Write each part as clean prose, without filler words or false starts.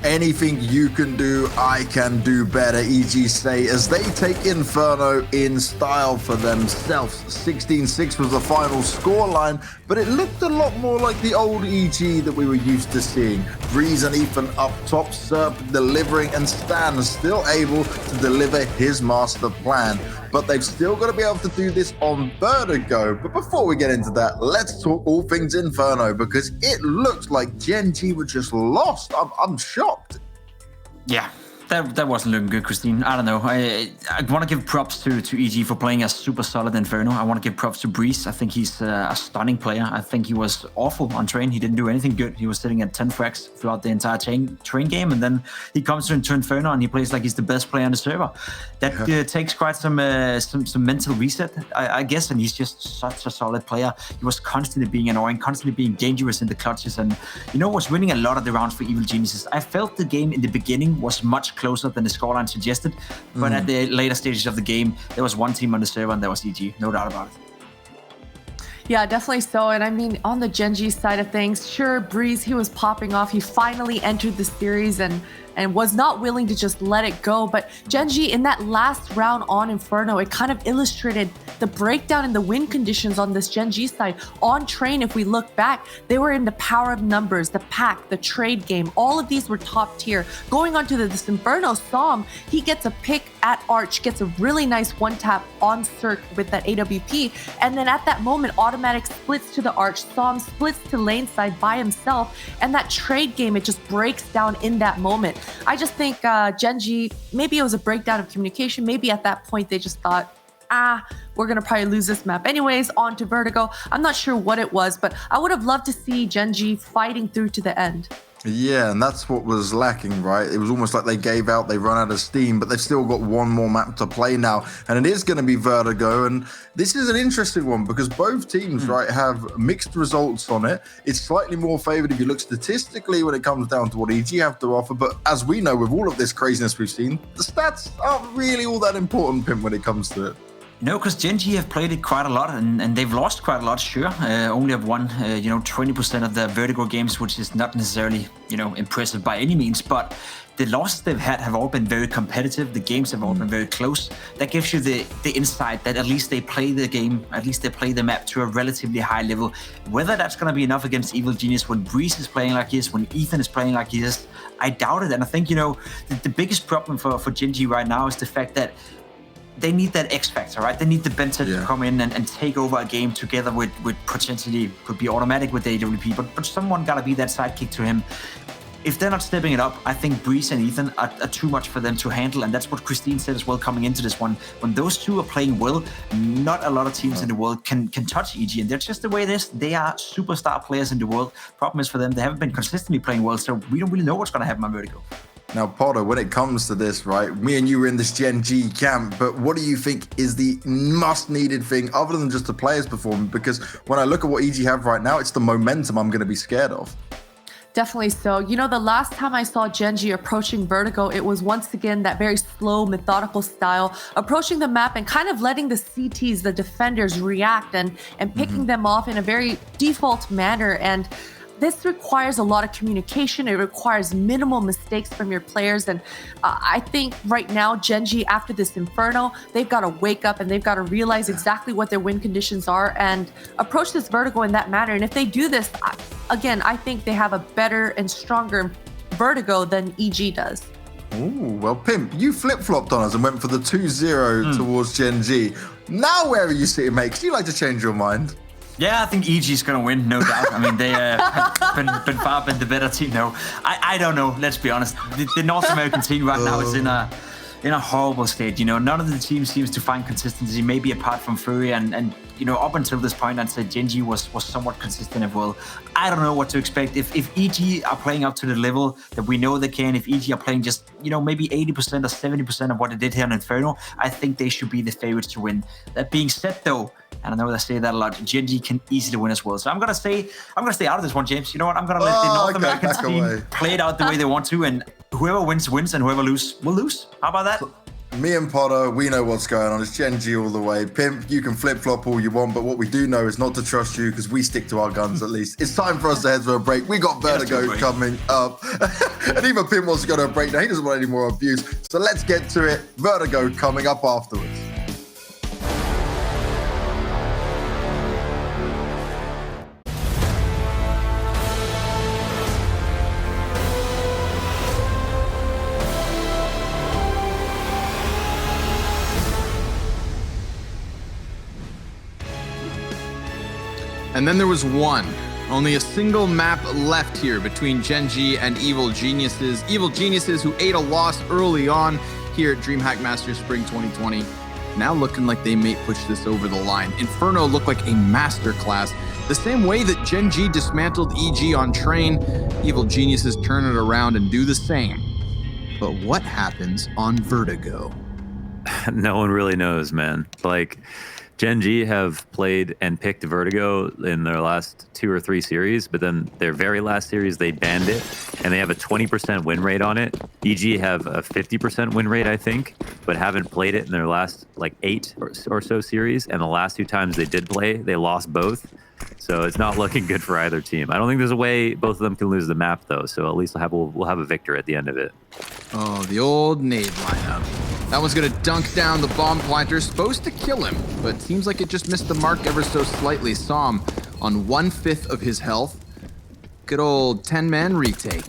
Anything you can do, I can do better, EG say, as they take Inferno in style for themselves. 16-6 was the final scoreline, but it looked a lot more like the old EG that we were used to seeing. Breeze and Ethan up top, Serp delivering, and Stan still able to deliver his master plan. But they've still got to be able to do this on Vertigo. But before we get into that, let's talk all things Inferno, because it looks like Gen.G were just lost. I'm shocked. Yeah, that wasn't looking good, Christine. I don't know. I want to give props to EG for playing a super solid Inferno. I want to give props to Breeze. I think he's a stunning player. I think he was awful on train. He didn't do anything good. He was sitting at 10 frags throughout the entire train game, and then he comes into Inferno and he plays like he's the best player on the server. That takes quite some mental reset, I guess, and he's just such a solid player. He was constantly being annoying, constantly being dangerous in the clutches, and was winning a lot of the rounds for Evil Geniuses. I felt the game in the beginning was much closer than the scoreline suggested, but at the later stages of the game, there was one team on the server, and that was EG, no doubt about it. Yeah, definitely so. And I mean, on the Gen.G side of things, sure, Breeze, he was popping off. He finally entered the series and was not willing to just let it go. But Gen.G, in that last round on Inferno, it kind of illustrated the breakdown in the win conditions on this Gen.G side. On train, if we look back, they were in the power of numbers, the pack, the trade game. All of these were top tier. Going on to this Inferno, Psalm, he gets a pick at Arch, gets a really nice one-tap on Cirque with that AWP. And then at that moment, Automatic splits to the Arch, Psalm splits to lane side by himself. And that trade game, it just breaks down in that moment. I just think Gen.G, maybe it was a breakdown of communication. Maybe at that point they just thought, we're going to probably lose this map. Anyways, on to Vertigo. I'm not sure what it was, but I would have loved to see Gen.G fighting through to the end. Yeah, and that's what was lacking, right? It was almost like they gave out, they run out of steam, but they've still got one more map to play now, and it is going to be Vertigo. And this is an interesting one because both teams, right, have mixed results on it. It's slightly more favored if you look statistically when it comes down to what EG have to offer, but as we know, with all of this craziness we've seen, the stats aren't really all that important, Pimp, when it comes to it. No, because Gen.G have played it quite a lot, and they've lost quite a lot, sure. Only have won, 20% of the Vertigo games, which is not necessarily, impressive by any means. But the losses they've had have all been very competitive. The games have all been very close. That gives you the insight that at least they play the game, at least they play the map to a relatively high level. Whether that's going to be enough against Evil Genius when Breeze is playing like he is, when Ethan is playing like he is, I doubt it. And I think, the biggest problem for Gen.G right now is the fact that they need that X factor, right? They need the Benta to come in and take over a game together with potentially, could be Automatic with the AWP, but someone gotta be that sidekick to him. If they're not stepping it up, I think Breeze and Ethan are too much for them to handle, and that's what Christine said as well coming into this one. When those two are playing well, not a lot of teams in the world can touch EG, and that's just the way it is. They are superstar players in the world. Problem is for them, they haven't been consistently playing well, so we don't really know what's gonna happen on Vertigo. Now, Potter, when it comes to this, right, me and you were in this Gen.G camp, but what do you think is the must-needed thing other than just the players performing? Because when I look at what EG have right now, it's the momentum I'm going to be scared of. Definitely so. The last time I saw Gen.G approaching Vertigo, it was once again that very slow, methodical style, approaching the map and kind of letting the CTs, the defenders, react and picking them off in a very default manner. And this requires a lot of communication. It requires minimal mistakes from your players. And I think right now, Gen.G, after this Inferno, they've got to wake up and they've got to realize exactly what their win conditions are and approach this Vertigo in that manner. And if they do this, again, I think they have a better and stronger Vertigo than EG does. Ooh, well, Pimp, you flip-flopped on us and went for the 2-0 towards Gen.G. Now where are you sitting, mate? Because you like to change your mind. Yeah, I think EG's going to win, no doubt. I mean, they have been far been the better team. No, I don't know, let's be honest. The North American team right now is in a horrible state. None of the teams seems to find consistency, maybe apart from Fury. And up until this point, I'd say Gen.G was somewhat consistent as well. I don't know what to expect. If EG are playing up to the level that we know they can, if EG are playing just, maybe 80% or 70% of what they did here in Inferno, I think they should be the favorites to win. That being said, though, and I know I say that a lot, Gen.G can easily win as well. So I'm gonna stay out of this one, James. You know what? I'm gonna let the North American team play it out the way they want to, and whoever wins, wins, and whoever loses will lose. How about that? Me and Potter, we know what's going on. It's Gen.G all the way. Pimp, you can flip-flop all you want, but what we do know is not to trust you because we stick to our guns at least. It's time for us to head to a break. We got Vertigo coming up. And even Pimp wants to go to a break now. He doesn't want any more abuse. So let's get to it. Vertigo coming up afterwards. And then there was only a single map left here between Gen.G and Evil Geniuses. Evil Geniuses who ate a loss early on here at DreamHack Masters Spring 2020. Now looking like they may push this over the line. Inferno looked like a masterclass. The same way that Gen.G dismantled EG on Train, Evil Geniuses turn it around and do the same. But what happens on Vertigo? No one really knows, man. Like, Gen.G have played and picked Vertigo in their last 2 or 3 series, but then their very last series, they banned it, and they have a 20% win rate on it. EG have a 50% win rate, I think, but haven't played it in their last, like, 8 or so series, and the last 2 times they did play, they lost both. So it's not looking good for either team. I don't think there's a way both of them can lose the map, though, so at least we'll have a victor at the end of it. Oh, the old nade lineup. That one's going to dunk down the bomb planter. Supposed to kill him, but seems like it just missed the mark ever so slightly. Saw him on 1/5 of his health. Good old 10-man retake.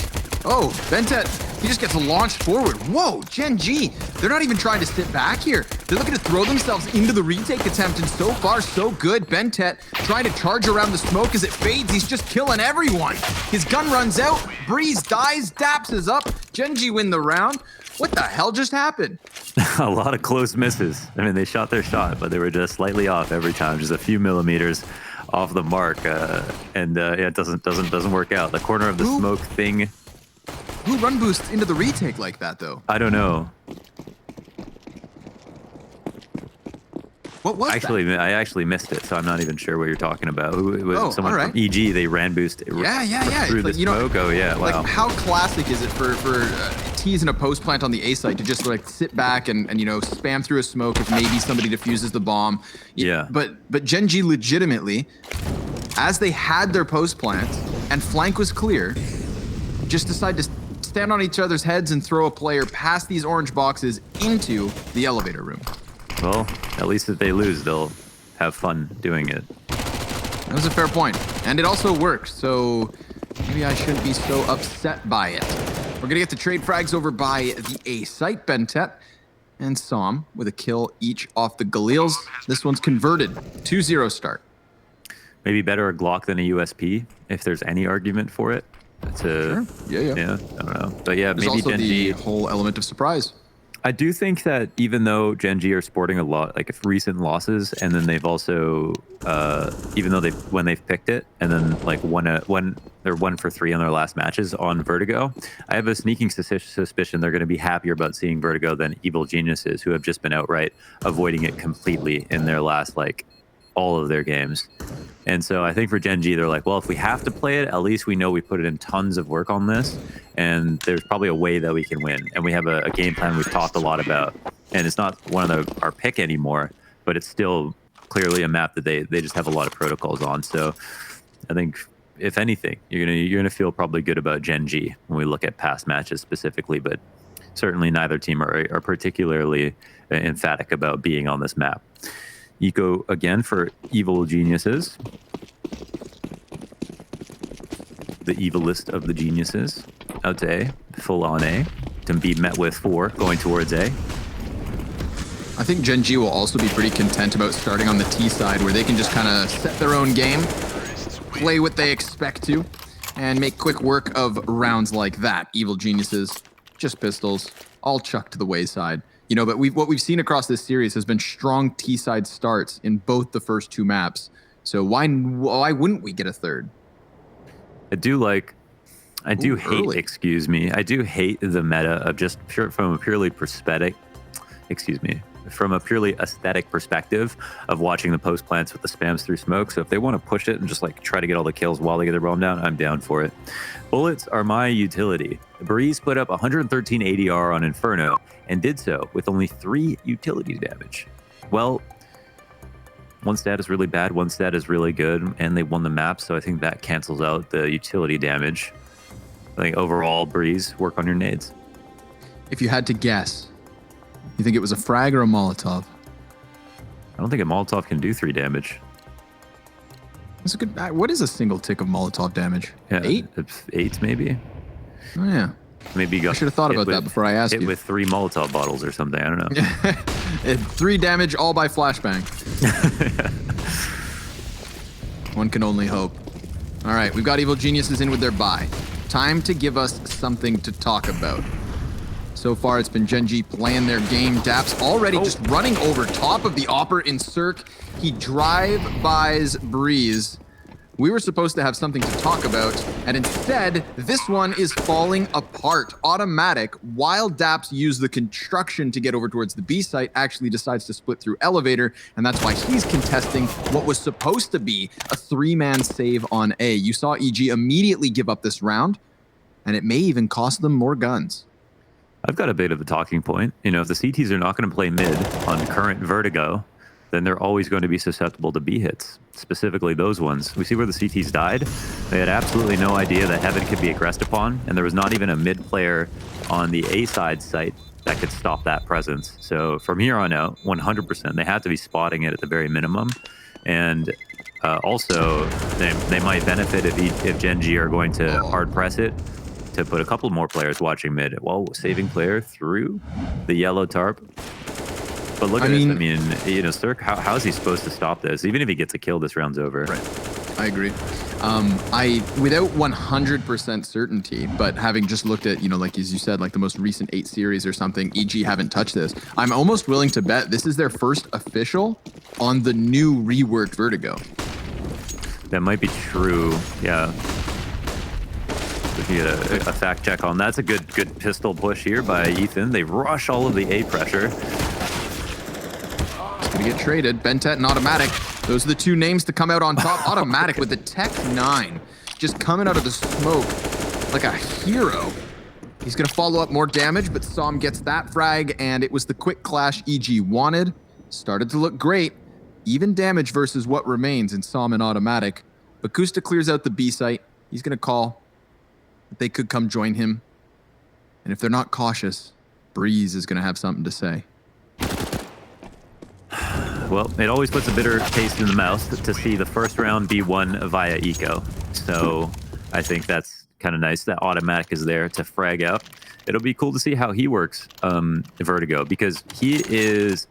Oh, Bentet, he just gets launched forward. Whoa, Gen.G, they're not even trying to sit back here. They're looking to throw themselves into the retake attempt, and so far, so good. Bentet trying to charge around the smoke as it fades. He's just killing everyone. His gun runs out. Breeze dies. Daps is up. Gen.G win the round. What the hell just happened? A lot of close misses. I mean, they shot their shot, but they were just slightly off every time, just a few millimeters off the mark, yeah, it doesn't work out. The corner of the smoke thing. Who run boosts into the retake like that, though? I don't know. What was that? I actually missed it, so I'm not even sure what you're talking about. Who it was? Someone from EG. They ran boost. Through the smoke. Oh yeah, wow. Like, how classic is it for T's in a post plant on the A site to just like sit back and spam through a smoke if maybe somebody defuses the bomb? Yeah. But Gen.G legitimately, as they had their post plant and flank was clear, just decided to stand on each other's heads and throw a player past these orange boxes into the elevator room. Well, at least if they lose, they'll have fun doing it. That was a fair point. And it also worked, so maybe I shouldn't be so upset by it. We're going to get the trade frags over by the A site. Bentet and Som with a kill each off the Galils. This one's converted. 2-0 start. Maybe better a Glock than a USP, if there's any argument for it. Sure. Yeah, I don't know. But yeah, there's maybe also Gen.G. the whole element of surprise. I do think that even though Gen.G are sporting a lot, like recent losses, and then they've also, even though when they've picked it, and then like they're 1 for 3 on their last matches on Vertigo, I have a sneaking suspicion they're going to be happier about seeing Vertigo than Evil Geniuses, who have just been outright avoiding it completely in their last all of their games. And so I think for Gen.G, they're like, well, if we have to play it, at least we know we put in tons of work on this, and there's probably a way that we can win. And we have a game plan we've talked a lot about, and it's not one of our pick anymore, but it's still clearly a map that they just have a lot of protocols on. So I think, if anything, you're gonna feel probably good about Gen.G when we look at past matches specifically, but certainly neither team are particularly emphatic about being on this map. Eco again for Evil Geniuses. The evilest of the geniuses. Out to A. Full on A. To be met with 4 going towards A. I think Gen.G will also be pretty content about starting on the T side, where they can just kind of set their own game, play what they expect to, and make quick work of rounds like that. Evil Geniuses, just pistols, all chucked to the wayside. But what we've seen across this series has been strong T-side starts in both the first 2 maps. So why wouldn't we get a third? I do hate the meta of just from a purely prosthetic, from a purely aesthetic perspective of watching the post plants with the spams through smoke. So if they want to push it and just like try to get all the kills while they get their bomb down, I'm down for it. Bullets are my utility. Breeze put up 113 ADR on Inferno and did so with only 3 utility damage. Well, one stat is really bad, one stat is really good, and they won the map, so I think that cancels out the utility damage. I think overall, Breeze, work on your nades. If you had to guess, you think it was a frag or a Molotov? I don't think a Molotov can do 3 damage. That's a good. What is a single tick of Molotov damage? Yeah, 8? 8 maybe. Oh yeah. Maybe you got. I should have thought about that before I asked you. With 3 Molotov bottles or something. I don't know. 3 damage, all by flashbang. One can only hope. All right, we've got Evil Geniuses in with their buy. Time to give us something to talk about. So far, it's been Gen.G playing their game. Daps already just running over top of the Opper in Cirque. He drive-bys Breeze. We were supposed to have something to talk about, and instead, this one is falling apart. Automatic, while Daps used the construction to get over towards the B site, actually decides to split through elevator, and that's why he's contesting what was supposed to be a 3-man save on A. You saw EG immediately give up this round, and it may even cost them more guns. I've got a bit of a talking point. You know, if the CTs are not going to play mid on current Vertigo, then they're always going to be susceptible to B hits, specifically those ones. We see where the CTs died. They had absolutely no idea that Heaven could be aggressed upon, and there was not even a mid player on the A side site that could stop that presence. So from here on out, 100%, they have to be spotting it at the very minimum. And also, they might benefit if Gen.G are going to hard press it, to put a couple more players watching mid while saving player through the yellow tarp. But look at this. I mean, you know, Cirque, how is he supposed to stop this? Even if he gets a kill, this round's over. Right. I agree. Without 100% certainty, but having just looked at, you know, like as you said, like the most recent 8 series or something, EG haven't touched this. I'm almost willing to bet this is their first official on the new reworked Vertigo. That might be true. Yeah. We can get a fact check on that. That's a good pistol push here by Ethan. They rush all of the A pressure. Gonna get traded. Bentet and Automatic. Those are the 2 names to come out on top. Automatic with the Tech 9. Just coming out of the smoke like a hero. He's gonna follow up more damage, but Som gets that frag, and it was the quick clash EG wanted. Started to look great. Even damage versus what remains in Som and Automatic. Bakusta clears out the B site. He's gonna call. They could come join him. And if they're not cautious, Breeze is gonna have something to say. Well, it always puts a bitter taste in the mouth to see the first round be won via eco. So I think that's kind of nice that Automatic is there to frag out. It'll be cool to see how he works Vertigo, because he is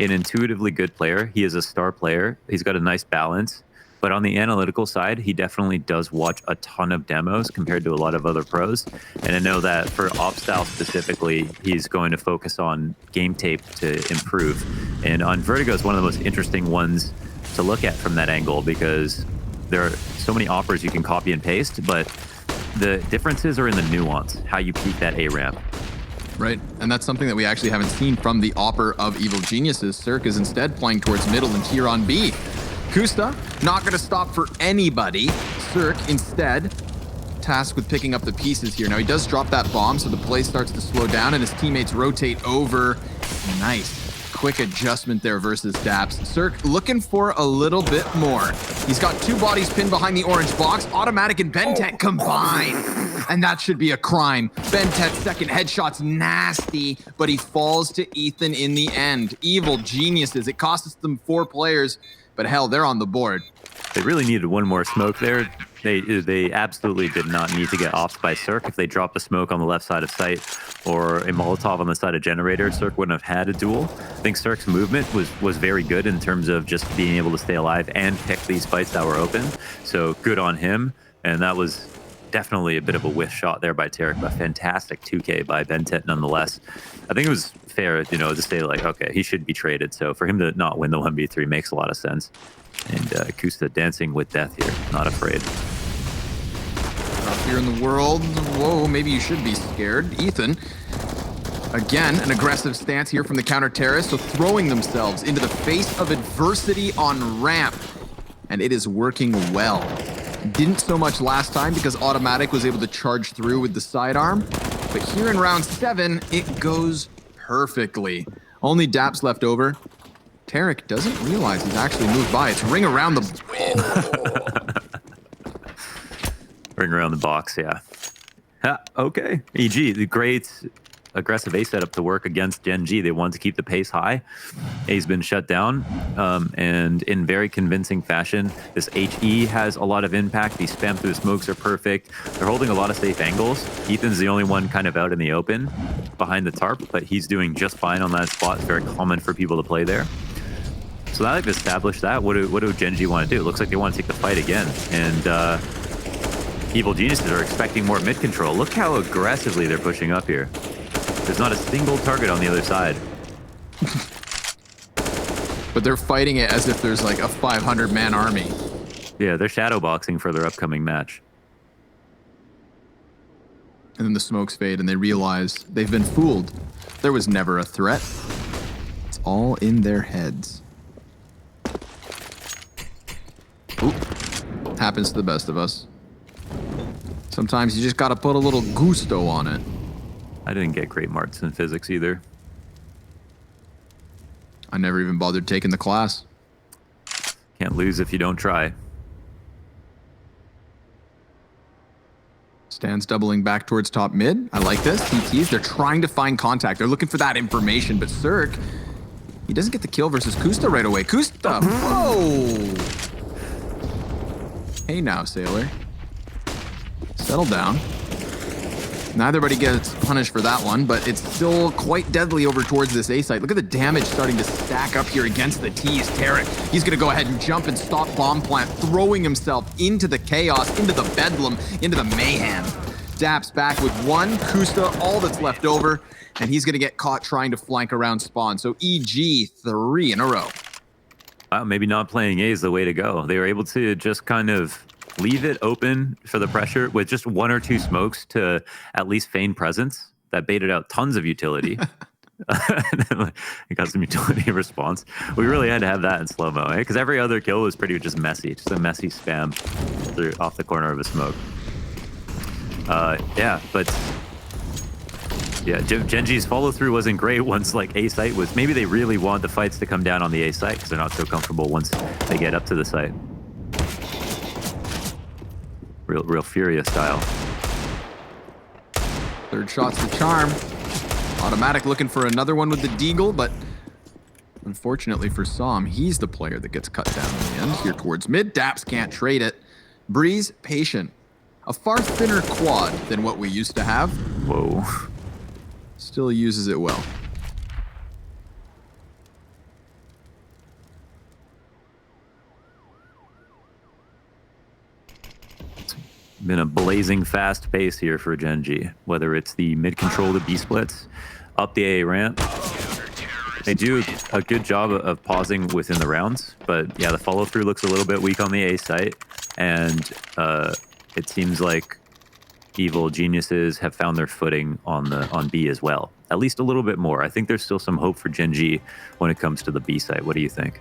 an intuitively good player. He is a star player. He's got a nice balance. But on the analytical side, he definitely does watch a ton of demos compared to a lot of other pros. And I know that for OpStyle specifically, he's going to focus on game tape to improve. And on Vertigo is one of the most interesting ones to look at from that angle, because there are so many offers you can copy and paste, but the differences are in the nuance, how you peak that A ramp. Right, and that's something that we actually haven't seen from the Opper of Evil Geniuses. Cirque is instead playing towards middle and here on B. Kusta, not going to stop for anybody. Cirque, instead, tasked with picking up the pieces here. Now, he does drop that bomb, so the play starts to slow down, and his teammates rotate over. Nice. Quick adjustment there versus Daps. Cirque looking for a little bit more. He's got 2 bodies pinned behind the orange box. Automatic and Bentet combine. And that should be a crime. Bentet's second headshot's nasty, but he falls to Ethan in the end. Evil Geniuses. It costs them 4 players. But hell, they're on the board. They really needed one more smoke there. They absolutely did not need to get offed by Cirque. If they dropped a smoke on the left side of site or a Molotov on the side of generator, Cirque wouldn't have had a duel. I think Cirque's movement was very good in terms of just being able to stay alive and pick these fights that were open. So good on him. And that was definitely a bit of a whiff shot there by Tarek, but fantastic 2K by Bentet nonetheless. I think it was fair, you know, to say like, okay, he should be traded. So for him to not win the 1v3 makes a lot of sense. And Kusta dancing with death here, not afraid. Out here in the world, whoa, maybe you should be scared. Ethan Again, an aggressive stance here from the counter terrorist, so throwing themselves into the face of adversity on ramp. And it is working well. Didn't so much last time because Automatic was able to charge through with the sidearm. But here in round 7, it goes perfectly. Only Daps left over. Tarek doesn't realize he's actually moved by. It's ring around the... Ring around the box, yeah. Okay. EG, the great aggressive A setup to work against Gen.G. They want to keep the pace high. A's been shut down, and in very convincing fashion. This HE has a lot of impact. These spam through the smokes are perfect. They're holding a lot of safe angles. Ethan's the only one kind of out in the open behind the tarp, but he's doing just fine on that spot. It's very common for people to play there. So now they've established that. What do Gen.G want to do? It looks like they want to take the fight again. And Evil Geniuses are expecting more mid control. Look how aggressively they're pushing up here. There's not a single target on the other side. But they're fighting it as if there's like a 500-man army. Yeah, they're shadowboxing for their upcoming match. And then the smokes fade and they realize they've been fooled. There was never a threat. It's all in their heads. Oop. Happens to the best of us. Sometimes you just gotta put a little gusto on it. I didn't get great marks in physics either. I never even bothered taking the class. Can't lose if you don't try. Stands doubling back towards top mid. I like this. TTs, they're trying to find contact. They're looking for that information, but Cirque, he doesn't get the kill versus Kusta right away. Kusta, whoa! Hey now, Sailor. Settle down. Not everybody gets punished for that one, but it's still quite deadly over towards this A site. Look at the damage starting to stack up here against the T's. Tarek, he's going to go ahead and jump and stop bomb plant, throwing himself into the chaos, into the bedlam, into the mayhem. Daps back with one, Kusta, all that's left over, and he's going to get caught trying to flank around spawn. So EG, 3 in a row. Wow, maybe not playing A is the way to go. They were able to just kind of leave it open for the pressure with just 1 or 2 smokes to at least feign presence. That baited out tons of utility. It got some utility response. We really had to have that in slow-mo, eh? Because every other kill was pretty just messy. Just a messy spam through, off the corner of a smoke. Yeah, but... Yeah, Gen.G's follow-through wasn't great once, like, A site was... Maybe they really want the fights to come down on the A site because they're not so comfortable once they get up to the site. Real Furia style. Third shot's the charm. Automatic looking for another one with the Deagle, but unfortunately for Som, he's the player that gets cut down in the end. Here towards mid, Daps can't trade it. Breeze, patient. A far thinner quad than what we used to have. Whoa. Still uses it well. Been a blazing fast pace here for Gen.G. Whether it's the mid control, the B splits, up the A ramp. They do a good job of pausing within the rounds, but yeah, the follow through looks a little bit weak on the A site, and it seems like Evil Geniuses have found their footing on B as well. At least a little bit more. I think there's still some hope for Gen.G when it comes to the B site. What do you think?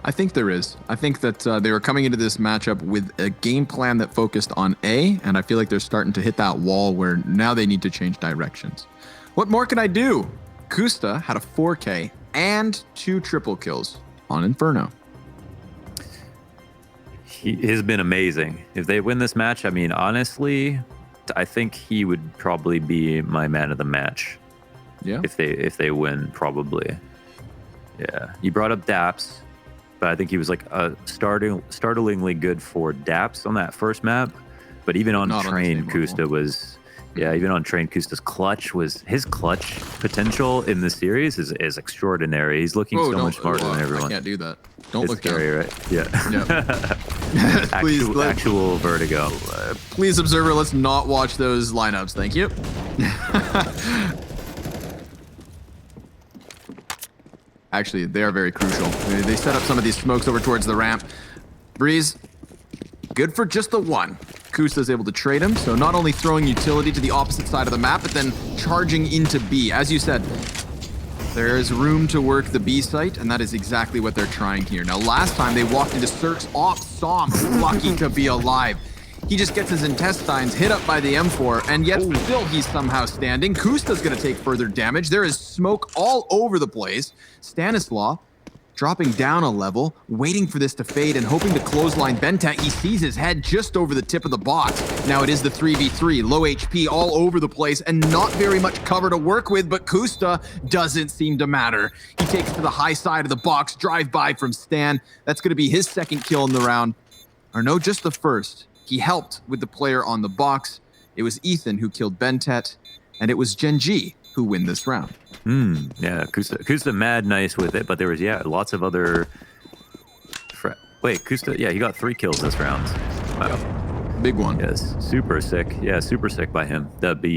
I think there is. I think that they were coming into this matchup with a game plan that focused on A, and I feel like they're starting to hit that wall where now they need to change directions. What more can I do? Kusta had a 4K and 2 triple kills on Inferno. He has been amazing. If they win this match, I mean, honestly, I think he would probably be my man of the match. Yeah. If they win, probably. Yeah. You brought up Daps. But I think he was like startlingly good for Daps on that first map. But even on Train, Kusta was, yeah, even on Train, Kusta's his clutch potential in the series is extraordinary. He's looking so much smarter than everyone. I can't do that. Don't look scary, down. right? Yeah. Please, actual Vertigo. Please, observer, let's not watch those lineups. Thank you. Actually, they are very crucial. They set up some of these smokes over towards the ramp. Breeze, good for just the one. Kusta's able to trade him, so not only throwing utility to the opposite side of the map, but then charging into B. As you said, there is room to work the B site, and that is exactly what they're trying here. Now, last time they walked into Cirque's off, Som, lucky to be alive. He just gets his intestines hit up by the M4, and yet still he's somehow standing. Kusta's gonna take further damage. There is smoke all over the place. Stanislaw dropping down a level, waiting for this to fade and hoping to clothesline Bentet. He sees his head just over the tip of the box. Now it is the 3v3, low HP all over the place and not very much cover to work with, but Kusta doesn't seem to matter. He takes to the high side of the box, drive by from Stan. That's gonna be his second kill in the round. Or no, just the first. He helped with the player on the box. It was Ethan who killed Bentet, and it was Gen.G who win this round. Yeah, Kusta mad nice with it, but there was, lots of other... Wait, Kusta, he got 3 kills this round. Wow. Big one. Yes, super sick. Yeah, super sick by him.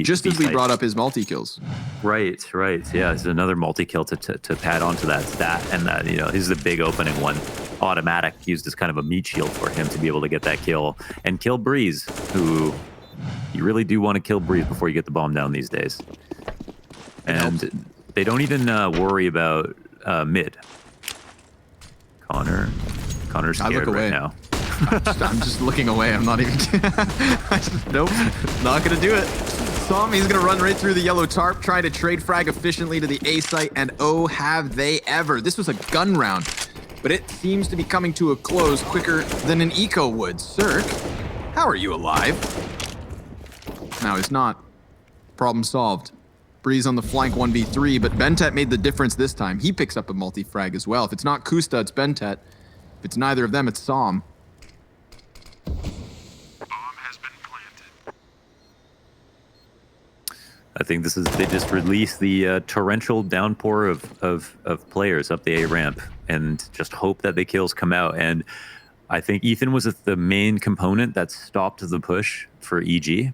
Just as we brought up his multi-kills. Right. Yeah, it's another multi-kill to pad onto that stat, and that, this is the big opening one. Automatic used as kind of a meat shield for him to be able to get that kill and kill Breeze, who you really do want to kill Breeze before you get the bomb down these days. And they don't even worry about mid. Connor's scared right now. I'm just looking away. I'm not even... Nope, not gonna do it. Som, he's gonna run right through the yellow tarp, try to trade frag efficiently to the A site, and oh, have they ever. This was a gun round, but it seems to be coming to a close quicker than an eco would. Cirque, how are you alive? No, he's not. Problem solved. Breeze on the flank 1v3, but Bentet made the difference this time. He picks up a multi-frag as well. If it's not Kusta, it's Bentet. If it's neither of them, it's Som. Bomb has been planted. I think they just released the torrential downpour of players up the A ramp and just hope that the kills come out. And I think Ethan was the main component that stopped the push for EG.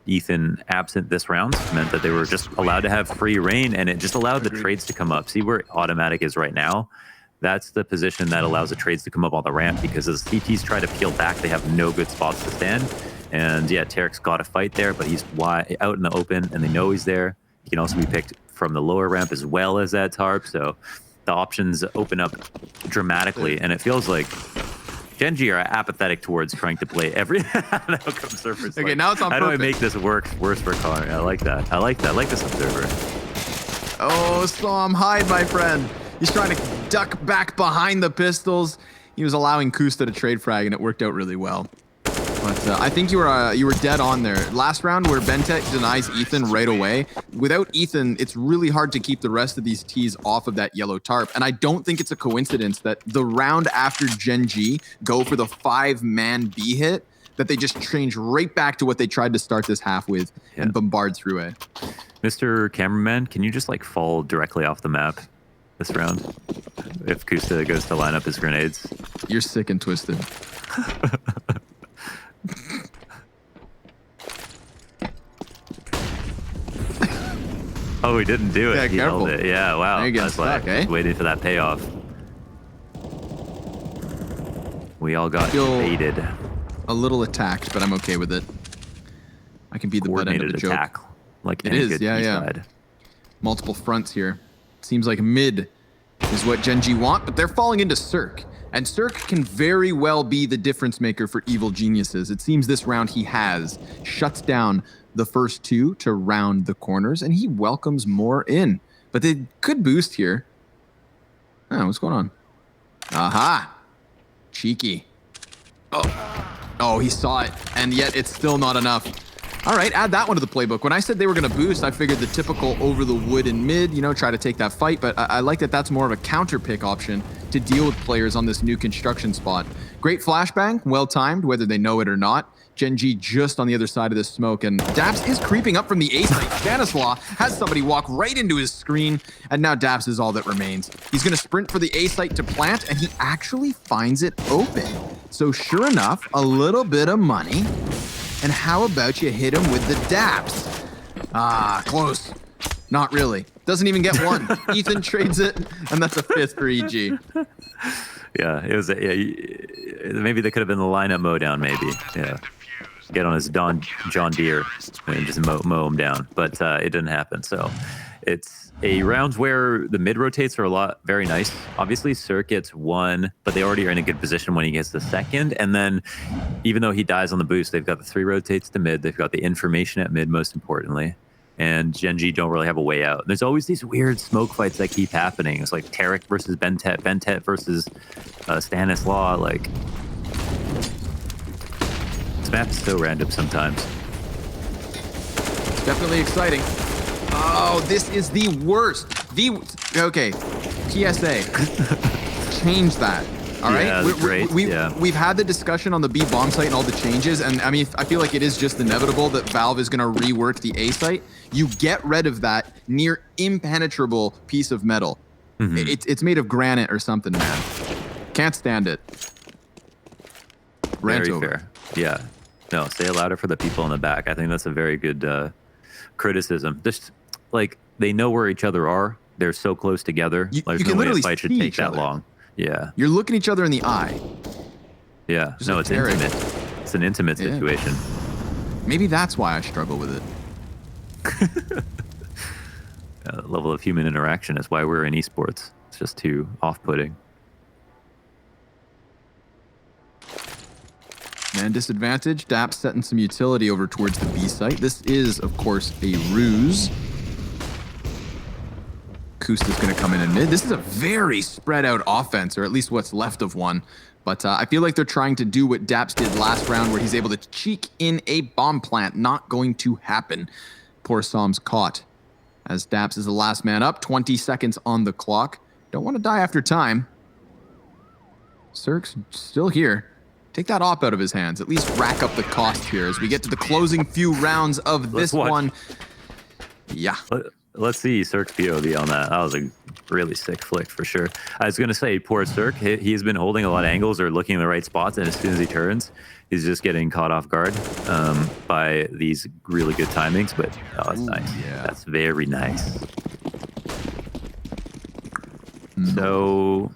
Ethan absent this round meant that they were just allowed to have free reign, and it just allowed the trades to come up. See where automatic is right now? That's the position that allows the trades to come up on the ramp, because as CTs try to peel back, they have no good spots to stand. And yeah, Tarek's got a fight there, but he's wide out in the open, and they know he's there. He can also be picked from the lower ramp as well as that tarp, so the options open up dramatically, and it feels like Gen.G are apathetic towards trying to play every outcome surfers. Okay, now it's on How perfect. do I make this work worse for Connor? I like that. I like this observer. Oh, Som, hide, my friend. He's trying to duck back behind the pistols. He was allowing Kusta to trade frag, and it worked out really well. But I think you were dead on there. Last round where Bentet denies Ethan right away. Without Ethan, it's really hard to keep the rest of these T's off of that yellow tarp. And I don't think it's a coincidence that the round after Gen.G go for the 5-man B hit, that they just change right back to what they tried to start this half with and bombard through it. Mr. Cameraman, can you just fall directly off the map this round if Kusta goes to line up his grenades? You're sick and twisted. Oh, he didn't do it. Yeah, He careful. held it. Yeah, wow. There you go. That's why I Stuck, eh? was waiting for that payoff. We all got Feel- baited. A little attacked, but I'm okay with it. I can be the butt end of Coordinated the joke. attack. Like It any is, good yeah. B-side. Multiple fronts here. Seems like mid is what Gen.G want, but they're falling into Cirque. And Cirque can very well be the difference maker for evil geniuses. It seems this round he shuts down the first 2 to round the corners, and he welcomes more in. But they could boost here. Oh, what's going on? Aha! Cheeky. Oh, he saw it, and yet it's still not enough. All right, add that one to the playbook. When I said they were going to boost, I figured the typical over the wood in mid, try to take that fight, but I like that that's more of a counter pick option to deal with players on this new construction spot. Great flashbang, well-timed, whether they know it or not. Gen.G just on the other side of this smoke, and Daps is creeping up from the A site. Stanislaw has somebody walk right into his screen, and now Daps is all that remains. He's going to sprint for the A site to plant, and he actually finds it open. So sure enough, a little bit of money. And how about you hit him with the Daps? Ah, close. Not really. Doesn't even get one. Ethan trades it, and that's a 5th for EG. Yeah, it was. Maybe they could have been the lineup mode down. Maybe. Yeah. get on his John Deere and just mow him down. But it didn't happen. So it's a round where the mid rotates are very nice. Obviously, Cirque gets one, but they already are in a good position when he gets the second. And then even though he dies on the boost, they've got the 3 rotates to mid. They've got the information at mid, most importantly. And Gen.G don't really have a way out. There's always these weird smoke fights that keep happening. It's like Tarek versus Bentet, Bentet versus Stanislaw. Like, this map is so random sometimes. It's definitely exciting. Oh, this is the worst. Okay, PSA. Change that. All right, Yeah, we've had the discussion on the B bomb site and all the changes, and I mean, I feel like it is just inevitable that Valve is going to rework the A site. You get rid of that near impenetrable piece of metal. It's made of granite or something, man. Can't stand it. Rant Very over. fair. Yeah. No, say it louder for the people in the back. I think that's a very good criticism. Just like they know where each other are. They're so close together. You There's can no way a literally fight should see take each that other. long. Yeah. You're looking each other in the eye. Yeah. Just No, like it's Tarek. intimate. It's an intimate Yeah. situation. Maybe that's why I struggle with it. Level of human interaction is why we're in esports. It's just too off-putting. Man disadvantage. Dap's setting some utility over towards the B site. This is, of course, a ruse. Kusta's going to come in mid. This is a very spread out offense, or at least what's left of one. But I feel like they're trying to do what Daps did last round, where he's able to cheek in a bomb plant. Not going to happen. Poor Psalm's caught. As Daps is the last man up, 20 seconds on the clock. Don't want to die after time. Cirque's still here. Take that op out of his hands. At least rack up the cost here as we get to the closing few rounds of this one. Yeah. Let's see Cirque's POV on that. That was a really sick flick for sure. I was going to say, poor Cirque, he's been holding a lot of angles or looking in the right spots, and as soon as he turns, he's just getting caught off guard by these really good timings, but oh, that's nice. Yeah. That's very nice. So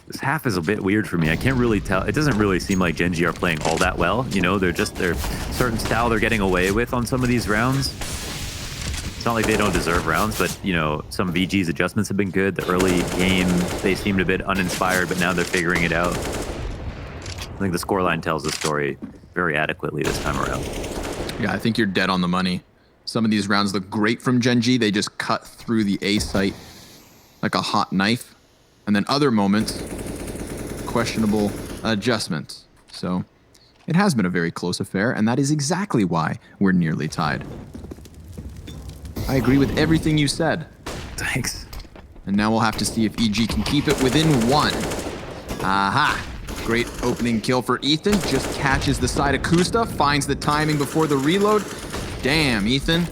this half is a bit weird for me. I can't really tell. It doesn't really seem like Gen.G are playing all that well. You know, they're certain style they're getting away with on some of these rounds. It's not like they don't deserve rounds, but, you know, some of EG's adjustments have been good. The early game, they seemed a bit uninspired, but now they're figuring it out. I think the scoreline tells the story very adequately this time around. Yeah, I think you're dead on the money. Some of these rounds look great from Gen.G. They just cut through the A site like a hot knife. And then other moments, questionable adjustments. So it has been a very close affair, and that is exactly why we're nearly tied. I agree with everything you said. Thanks. And now we'll have to see if EG can keep it within one. Aha! Great opening kill for Ethan. Just catches the side of Kusta, finds the timing before the reload. Damn, Ethan.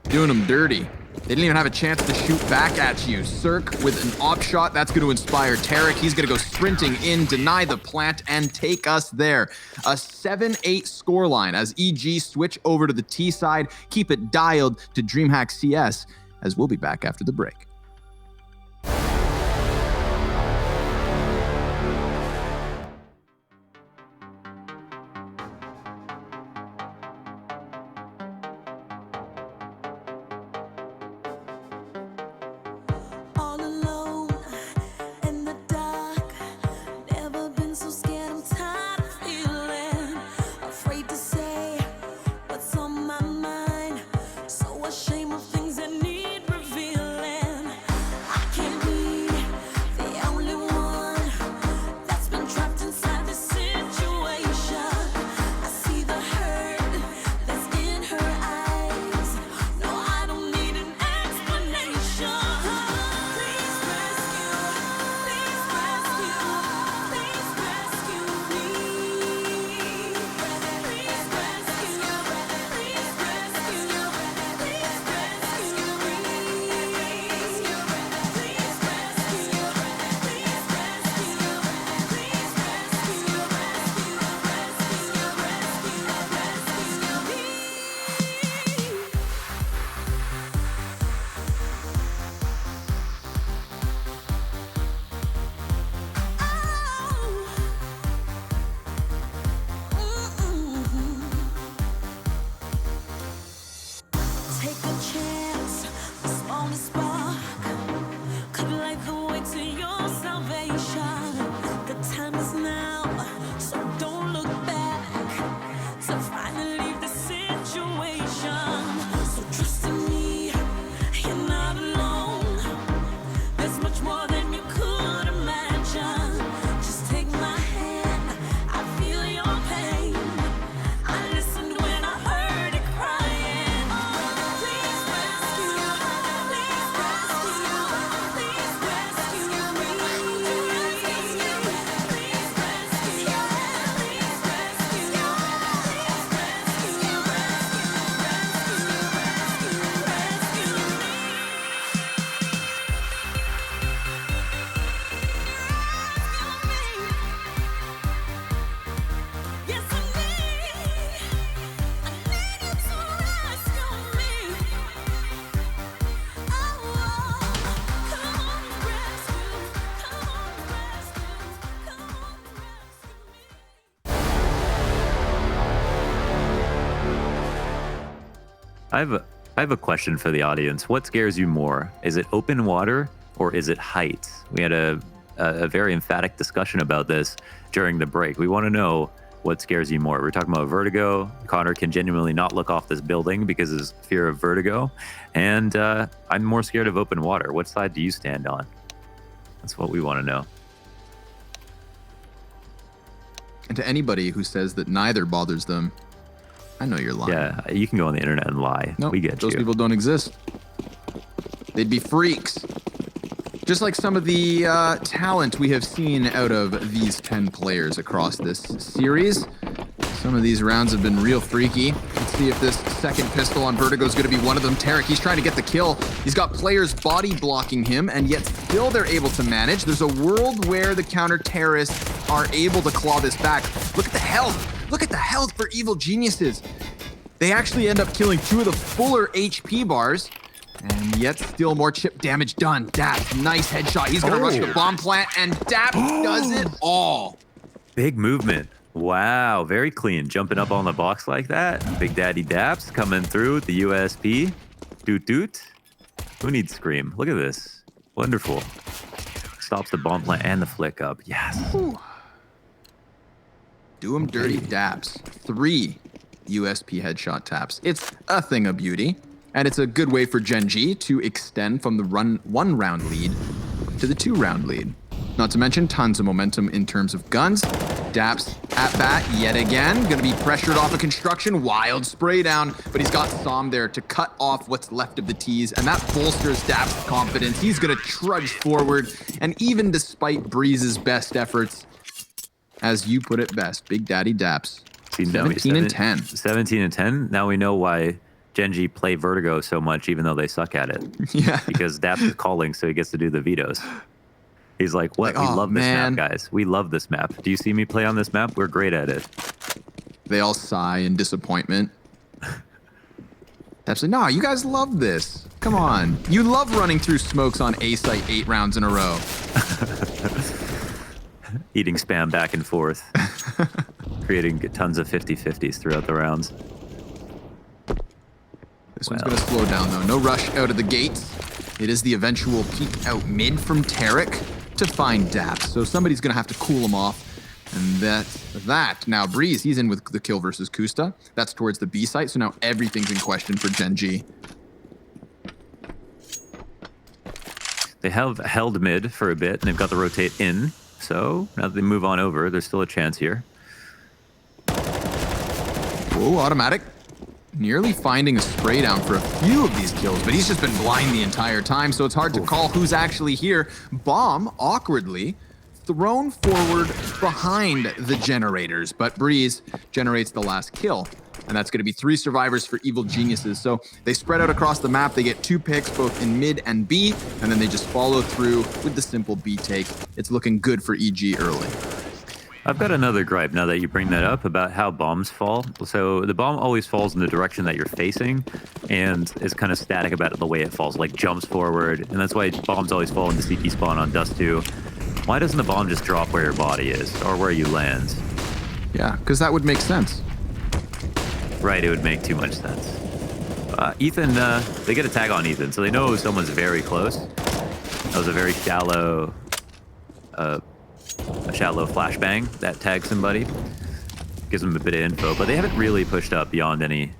Doing him dirty. They didn't even have a chance to shoot back at you. Cirque with an op shot. That's going to inspire Tarek. He's going to go sprinting in, deny the plant, and take us there. A 7-8 scoreline as EG switch over to the T side. Keep it dialed to DreamHack CS, as we'll be back after the break. All alone in the dark, never been so scared. I'm tired of feeling afraid to say what's on my mind. So ashamed of things that need revealing. I can't be the only one that's been trapped inside this situation. I see the hurt that's in her eyes. No, I don't need an explanation. Please rescue me. Please rescue me. chance, the smallest spark could light the way to your salvation. The time is now, so don't look back to finally leave the situation. So trust in me, you're not alone. There's much more than you could imagine. Just take my hand, I feel your pain. I listened when I heard it crying. Please rescue, please rescue, please rescue me. Please rescue, please rescue, please rescue, rescue, yes, I need you to rescue me. Oh, come on, rescue, come on, rescue, come on, rescue me. I have a question for the audience. What scares you more? Is it open water or is it heights? We had a very emphatic discussion about this during the break. We want to know what scares you more. We're talking about vertigo. Connor can genuinely not look off this building because of his fear of vertigo. And I'm more scared of open water. What side do you stand on? That's what we want to know. And to anybody who says that neither bothers them, I know you're lying. Yeah, you can go on the internet and lie. Nope, We get those you. people don't exist. They'd be freaks. Just like some of the talent we have seen out of these 10 players across this series. Some of these rounds have been real freaky. Let's see if this second pistol on Vertigo is going to be one of them. Tarek, he's trying to get the kill. He's got players body blocking him, and yet still they're able to manage. There's a world where the counter-terrorists are able to claw this back. Look at the health. Look at the health for Evil Geniuses. They actually end up killing 2 of the fuller HP bars. And yet still more chip damage done. Dap, nice headshot. He's going to rush the bomb plant, and Dap does it all. Big movement. Wow, very clean. Jumping up on the box like that. Big Daddy Daps coming through with the USP. Doot doot. Who needs Scream? Look at this. Wonderful. Stops the bomb plant and the flick up. Yes. Do him dirty Daps. 3 USP headshot taps. It's a thing of beauty. And it's a good way for Gen.G to extend from the 1-round lead to the 2-round lead. Not to mention tons of momentum in terms of guns. Daps at bat yet again. Gonna be pressured off of construction. Wild spray down, but he's got Som there to cut off what's left of the tees, and that bolsters Daps' confidence. He's gonna trudge forward, and even despite Breeze's best efforts, as you put it best, Big Daddy Daps, 17 and 10. 17 and 10. Now we know why Gen.G play Vertigo so much, even though they suck at it. Yeah. Because Daps is calling, so he gets to do the vetoes. He's like, what? Like, We oh, love this man. map, guys. We love this map. Do you see me play on this map? We're great at it. They all sigh in disappointment. Daps like, nah, you guys love this. Come on. You love running through smokes on A site 8 rounds in a row. Eating spam back and forth. Creating tons of 50-50s throughout the rounds. This one's going to slow down, though. No rush out of the gates. It is the eventual peek out mid from Tarek to find Daps. So somebody's going to have to cool him off. And that's that. Now, Breeze, he's in with the kill versus Kusta. That's towards the B site. So now everything's in question for Gen.G. They have held mid for a bit, and they've got the rotate in. So now that they move on over, there's still a chance here. Whoa, automatic. Nearly finding a spray down for a few of these kills, but he's just been blind the entire time, so it's hard to call who's actually here. Bomb, awkwardly, thrown forward behind the generators, but Breeze generates the last kill. And that's going to be 3 survivors for Evil Geniuses. So they spread out across the map. They get 2 picks, both in mid and B, and then they just follow through with the simple B take. It's looking good for EG early. I've got another gripe now that you bring that up about how bombs fall. So the bomb always falls in the direction that you're facing and is kind of static about the way it falls, like jumps forward. And that's why bombs always fall into CT spawn on Dust 2. Why doesn't the bomb just drop where your body is or where you land? Yeah, because that would make sense. Right, it would make too much sense. Ethan, they get a tag on Ethan, so they know someone's very close. That was a very shallow, flashbang that tags somebody. Gives them a bit of info, but they haven't really pushed up beyond any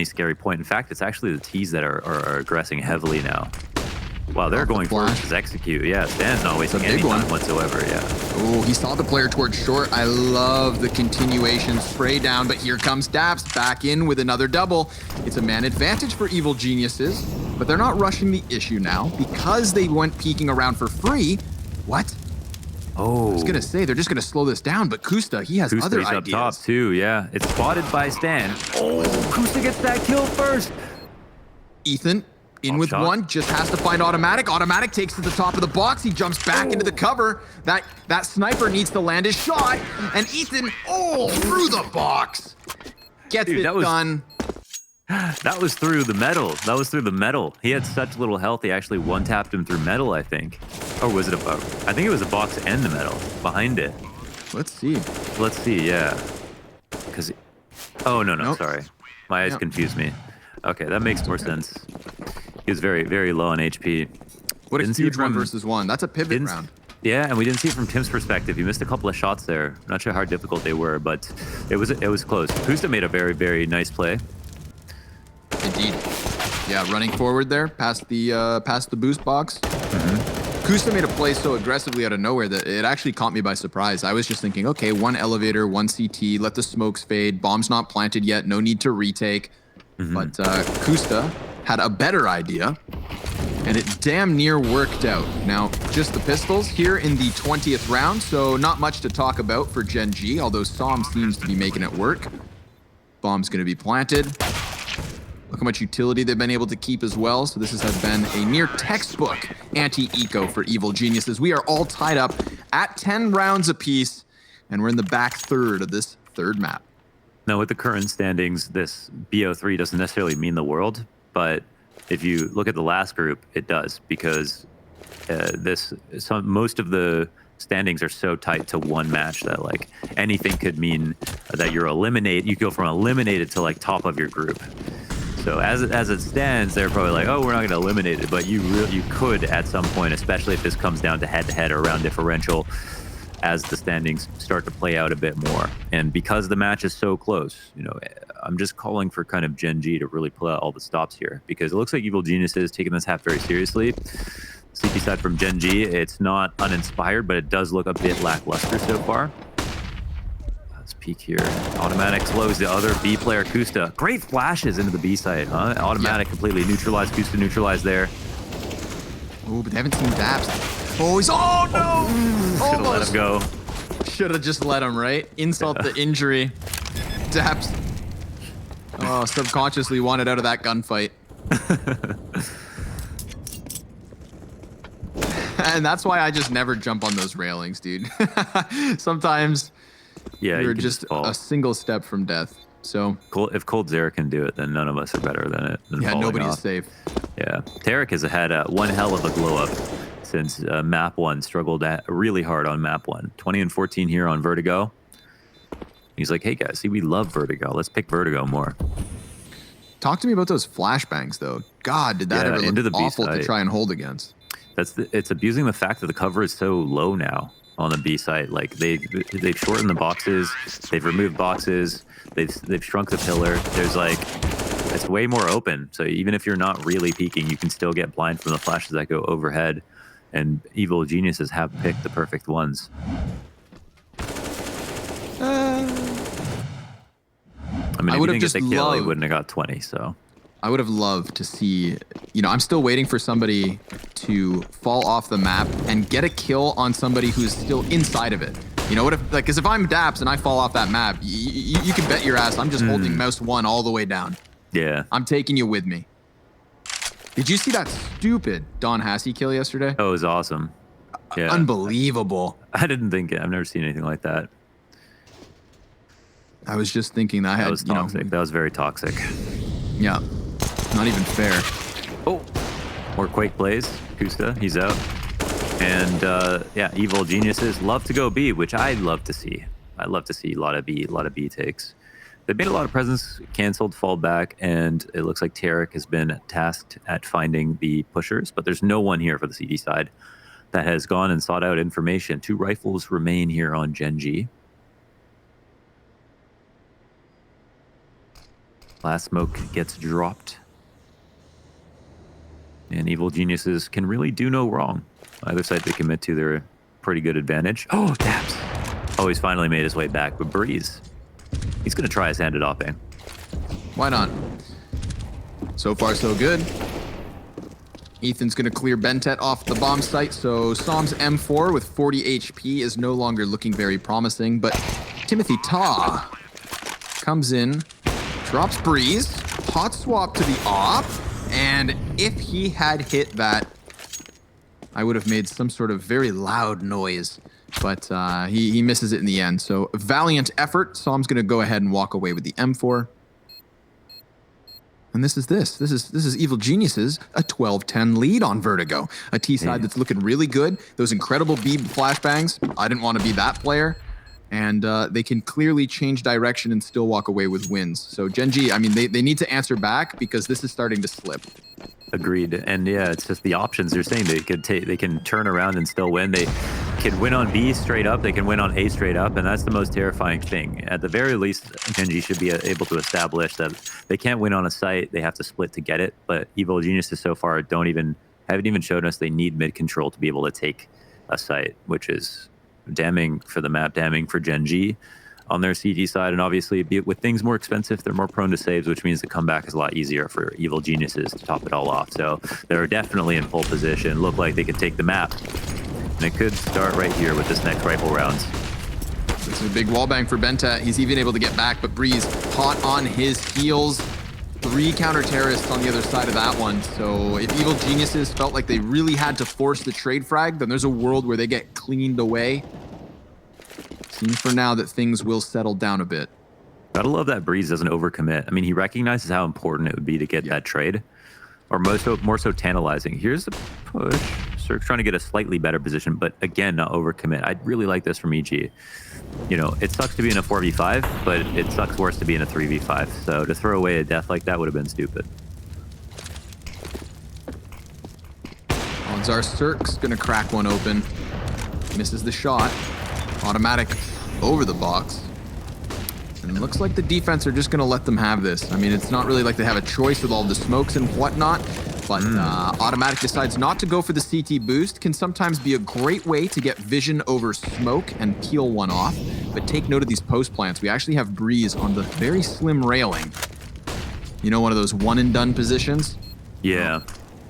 scary point. In fact, it's actually the T's that are aggressing heavily now. Wow, they're going for his execute. Yeah, Stan's not wasting any time whatsoever. Yeah. Oh, he saw the player towards short. I love the continuation spray down, but here comes Daps back in with another double. It's a man advantage for Evil Geniuses, but they're not rushing the issue now because they went peeking around for free. What? Oh. I was gonna say they're just gonna slow this down, but Kusta, he has other ideas. Up top too. Yeah, it's spotted by Stan. Oh, Kusta gets that kill first. Ethan. In with one, just has to find Automatic. Automatic takes to the top of the box. He jumps back into the cover. That sniper needs to land his shot. And Ethan, through the box. Gets it done. That was through the metal. He had such little health, he actually one-tapped him through metal, I think. Or was it a box? I think it was a box and the metal behind it. Let's see, yeah. Because, nope. Sorry. My eyes confused me. Okay, that makes more sense. He was very, very low on HP. What a huge 1 versus 1. That's a pivot round. Yeah, and we didn't see it from Tim's perspective. He missed a couple of shots there. Not sure how difficult they were, but it was close. Kusta made a very, very nice play. Indeed. Yeah, running forward there, past the boost box. Kusta made a play so aggressively out of nowhere that it actually caught me by surprise. I was just thinking, okay, 1 elevator, 1 CT, let the smokes fade. Bomb's not planted yet, no need to retake. But Kusta had a better idea, and it damn near worked out. Now, just the pistols here in the 20th round, so not much to talk about for Gen.G, although Som seems to be making it work. Bomb's going to be planted. Look how much utility they've been able to keep as well, so this has been a near textbook anti-eco for Evil Geniuses. We are all tied up at 10 rounds apiece, and we're in the back third of this third map. Now, with the current standings, this BO3 doesn't necessarily mean the world, but if you look at the last group, it does, because most of the standings are so tight to one match that like anything could mean that you're eliminated. You go from eliminated to like top of your group. So as it stands, they're probably like, oh, we're not going to eliminate it, but you could at some point, especially if this comes down to head-to-head or round differential, as the standings start to play out a bit more. And because the match is so close, I'm just calling for kind of Gen.G to really pull out all the stops here, because it looks like Evil Geniuses is taking this half very seriously. CP side from Gen.G, it's not uninspired, but it does look a bit lackluster so far. Let's peek here. Automatic slows the other B player, Kusta. Great flashes into the B side, huh? Automatic completely neutralized, Kusta neutralized there. Oh, but they haven't seen Daps. Oh, no! Should have let him go. Should have just let him, right? Insult the injury. Daps. Oh, subconsciously wanted out of that gunfight. And that's why I just never jump on those railings, dude. Sometimes you're just a single step from death. So if Cold Zera can do it, then none of us are better than it. Yeah, nobody's safe. Yeah, Tarek has had one hell of a glow up since map 1. Struggled really hard on map 1. 20-14 here on Vertigo. He's like, hey guys, see, we love Vertigo. Let's pick Vertigo more. Talk to me about those flashbangs, though. God, did that ever look awful to try and hold against? It's abusing the fact that the cover is so low now on the B site. Like they've shortened the boxes, they've removed boxes, they've shrunk the pillar. There's like, it's way more open. So even if you're not really peeking, you can still get blind from the flashes that go overhead. And Evil Geniuses have picked the perfect ones. I mean, if you didn't get the kill, he wouldn't have got 20, so. I would have loved to see, I'm still waiting for somebody to fall off the map and get a kill on somebody who's still inside of it. What if, like, because if I'm Daps and I fall off that map, you can bet your ass I'm just holding mouse 1 all the way down. Yeah. I'm taking you with me. Did you see that stupid Don Hassey kill yesterday? Oh, it was awesome. Yeah. Unbelievable. I didn't think it. I've never seen anything like that. I was just thinking that was toxic. That was very toxic. Yeah. Not even fair. Oh, more Quake plays. Kusta, he's out. And yeah, Evil Geniuses love to go B, which I love to see. I love to see a lot of B takes. They've made a lot of presents, canceled, fall back, and it looks like Tarek has been tasked at finding the pushers, but there's no one here for the CD side that has gone and sought out information. 2 rifles remain here on Gen.G. Last smoke gets dropped. And Evil Geniuses can really do no wrong. Either side they commit to, they're a pretty good advantage. Oh, Daps! Oh, he's finally made his way back, but Breeze, he's going to try his hand at opping. Why not? So far, so good. Ethan's going to clear Bentet off the bomb site, so Psalm's M4 with 40 HP is no longer looking very promising, but Timothy Ta comes in, drops Breeze, hot swap to the op, and if he had hit that, I would have made some sort of very loud noise, but he misses it in the end. So valiant effort. Psalm's going to go ahead and walk away with the M4. And this is Evil Geniuses, a 12-10 lead on Vertigo. A T side that's looking really good. Those incredible B flashbangs. I didn't want to be that player. And they can clearly change direction and still walk away with wins. So Gen.G, I mean, they need to answer back because this is starting to slip. Agreed. And yeah, it's just the options they're saying. They can turn around and still win. They can win on B straight up. They can win on A straight up. And that's the most terrifying thing. At the very least, Gen.G should be able to establish that they can't win on a site. They have to split to get it. But Evil Geniuses so far haven't even shown us they need mid control to be able to take a site, which is damning for the map, damning for Gen.G on their CG side. And obviously, with things more expensive, they're more prone to saves, which means the comeback is a lot easier for Evil Geniuses to top it all off. So they're definitely in pole position. Look like they could take the map. And it could start right here with this next rifle rounds. This is a big wallbang for Benta. He's even able to get back, but Breeze hot on his heels. 3 counter-terrorists on the other side of that one. So if Evil Geniuses felt like they really had to force the trade frag, then there's a world where they get cleaned away. Seems for now that things will settle down a bit. Gotta love that Breeze doesn't overcommit. I mean, he recognizes how important it would be to get that trade, or more so tantalizing. Here's the push. Cirque's trying to get a slightly better position, but again, not overcommit. I'd really like this from EG. You know, it sucks to be in a 4v5, but it sucks worse to be in a 3v5. So to throw away a death like that would have been stupid. Odds are Cirque's gonna crack one open. Misses the shot. Automatic over the box. And it looks like the defense are just going to let them have this. I mean, it's not really like they have a choice with all the smokes and whatnot, but Automatic decides not to go for the CT boost. Can sometimes be a great way to get vision over smoke and peel one off. But take note of these post plants. We actually have Breeze on the very slim railing. You know, one of those one and done positions? Yeah.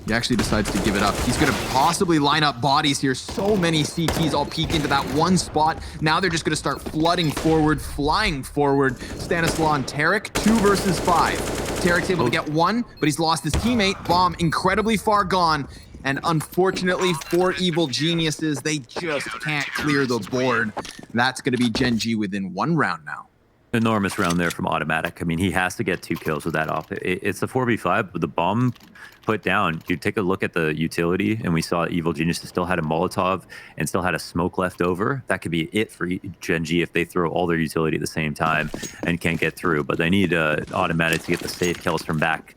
He actually decides to give it up. He's going to possibly line up bodies here. So many CTs all peek into that one spot. Now they're just going to start flooding forward, flying forward. Stanislaw and Tarek, 2 versus 5. Tarek's able to get 1, but he's lost his teammate. Bomb incredibly far gone. And unfortunately for Evil Geniuses, they just can't clear the board. That's going to be Gen.G within 1 round now. Enormous round there from Automatic. I mean, he has to get 2 kills with that off. It's a 4v5, but the bomb put down. You take a look at the utility, and we saw Evil Geniuses still had a Molotov and still had a smoke left over. That could be it for Gen.G if they throw all their utility at the same time and can't get through. But they need Automatic to get the safe kills from back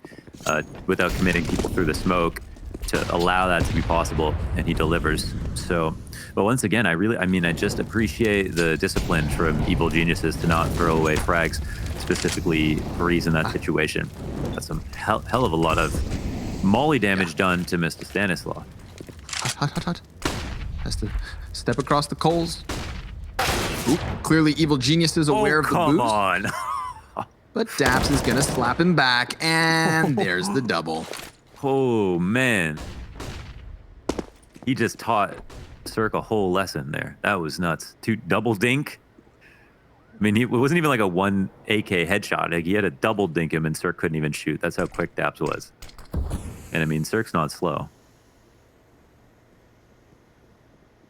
without committing people through the smoke to allow that to be possible, and he delivers. So, but once again, I just appreciate the discipline from Evil Geniuses to not throw away frags, specifically Breeze in that situation. That's some hell of a lot of molly damage done to Mr. Stanislaw. Hot. Has to step across the coals. Oop, clearly Evil Genius is aware of the boost. Come on. But Daps is gonna slap him back, and there's the double. Oh, man. He just taught Cirque a whole lesson there. That was nuts. 2 double dink. I mean, it wasn't even like a 1 AK headshot. Like, he had a double dink him, and Cirque couldn't even shoot. That's how quick Daps was. And I mean, Cirque's not slow.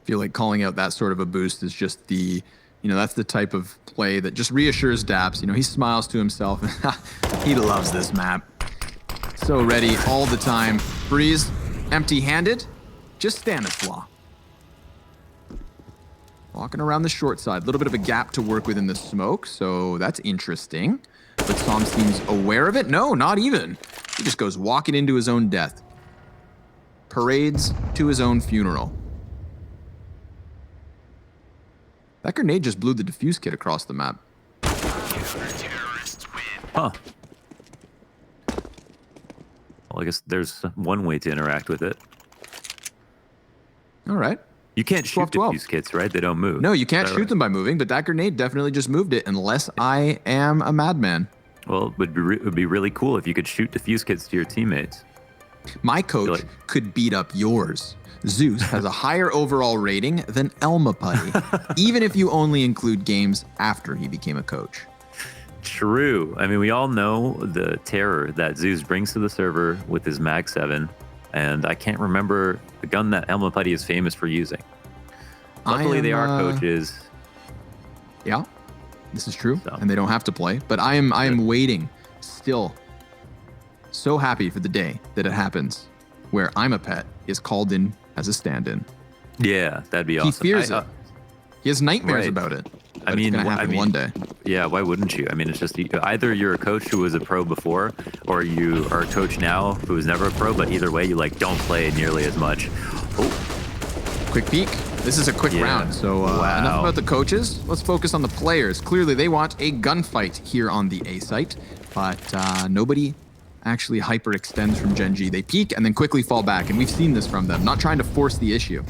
I feel like calling out that sort of a boost is just the, that's the type of play that just reassures Daps. He smiles to himself. He loves this map. So ready all the time. Breeze, empty-handed, just Stanislaw. Walking around the short side. A little bit of a gap to work with in the smoke, so that's interesting. But Som seems aware of it. No, not even. He just goes walking into his own death. Parades to his own funeral. That grenade just blew the defuse kit across the map. Huh. Well, I guess there's one way to interact with it. All right. You can't shoot 12-12. defuse kits, right? They don't move. No, you can't Is that shoot right? them by moving, but that grenade definitely just moved it, unless I am a madman. Well, it would be really cool if you could shoot defuse kits to your teammates. My coach could beat up yours. Zeus has a higher overall rating than Elma Putty, even if you only include games after he became a coach. True. I mean, we all know the terror that Zeus brings to the server with his Mag 7, and I can't remember the gun that Elma Putty is famous for using. Luckily, they are coaches. Yeah, this is true, So. and they don't have to play. But I am waiting, still, so happy for the day that it happens, where I'm a pet is called in as a stand-in. Yeah, that'd be awesome. He fears it. He has nightmares Right. about it. I But mean, it's gonna happen one day. Yeah, why wouldn't you? I mean, it's just either you're a coach who was a pro before, or you are a coach now who was never a pro. But either way, you like don't play nearly as much. Oh, Quick peek. This is a quick Yeah. round. So Wow. enough about the coaches. Let's focus on the players. Clearly, they want a gunfight here on the A site, but nobody actually hyperextends from Gen.G. They peek and then quickly fall back, and we've seen this from them. Not trying to force the issue.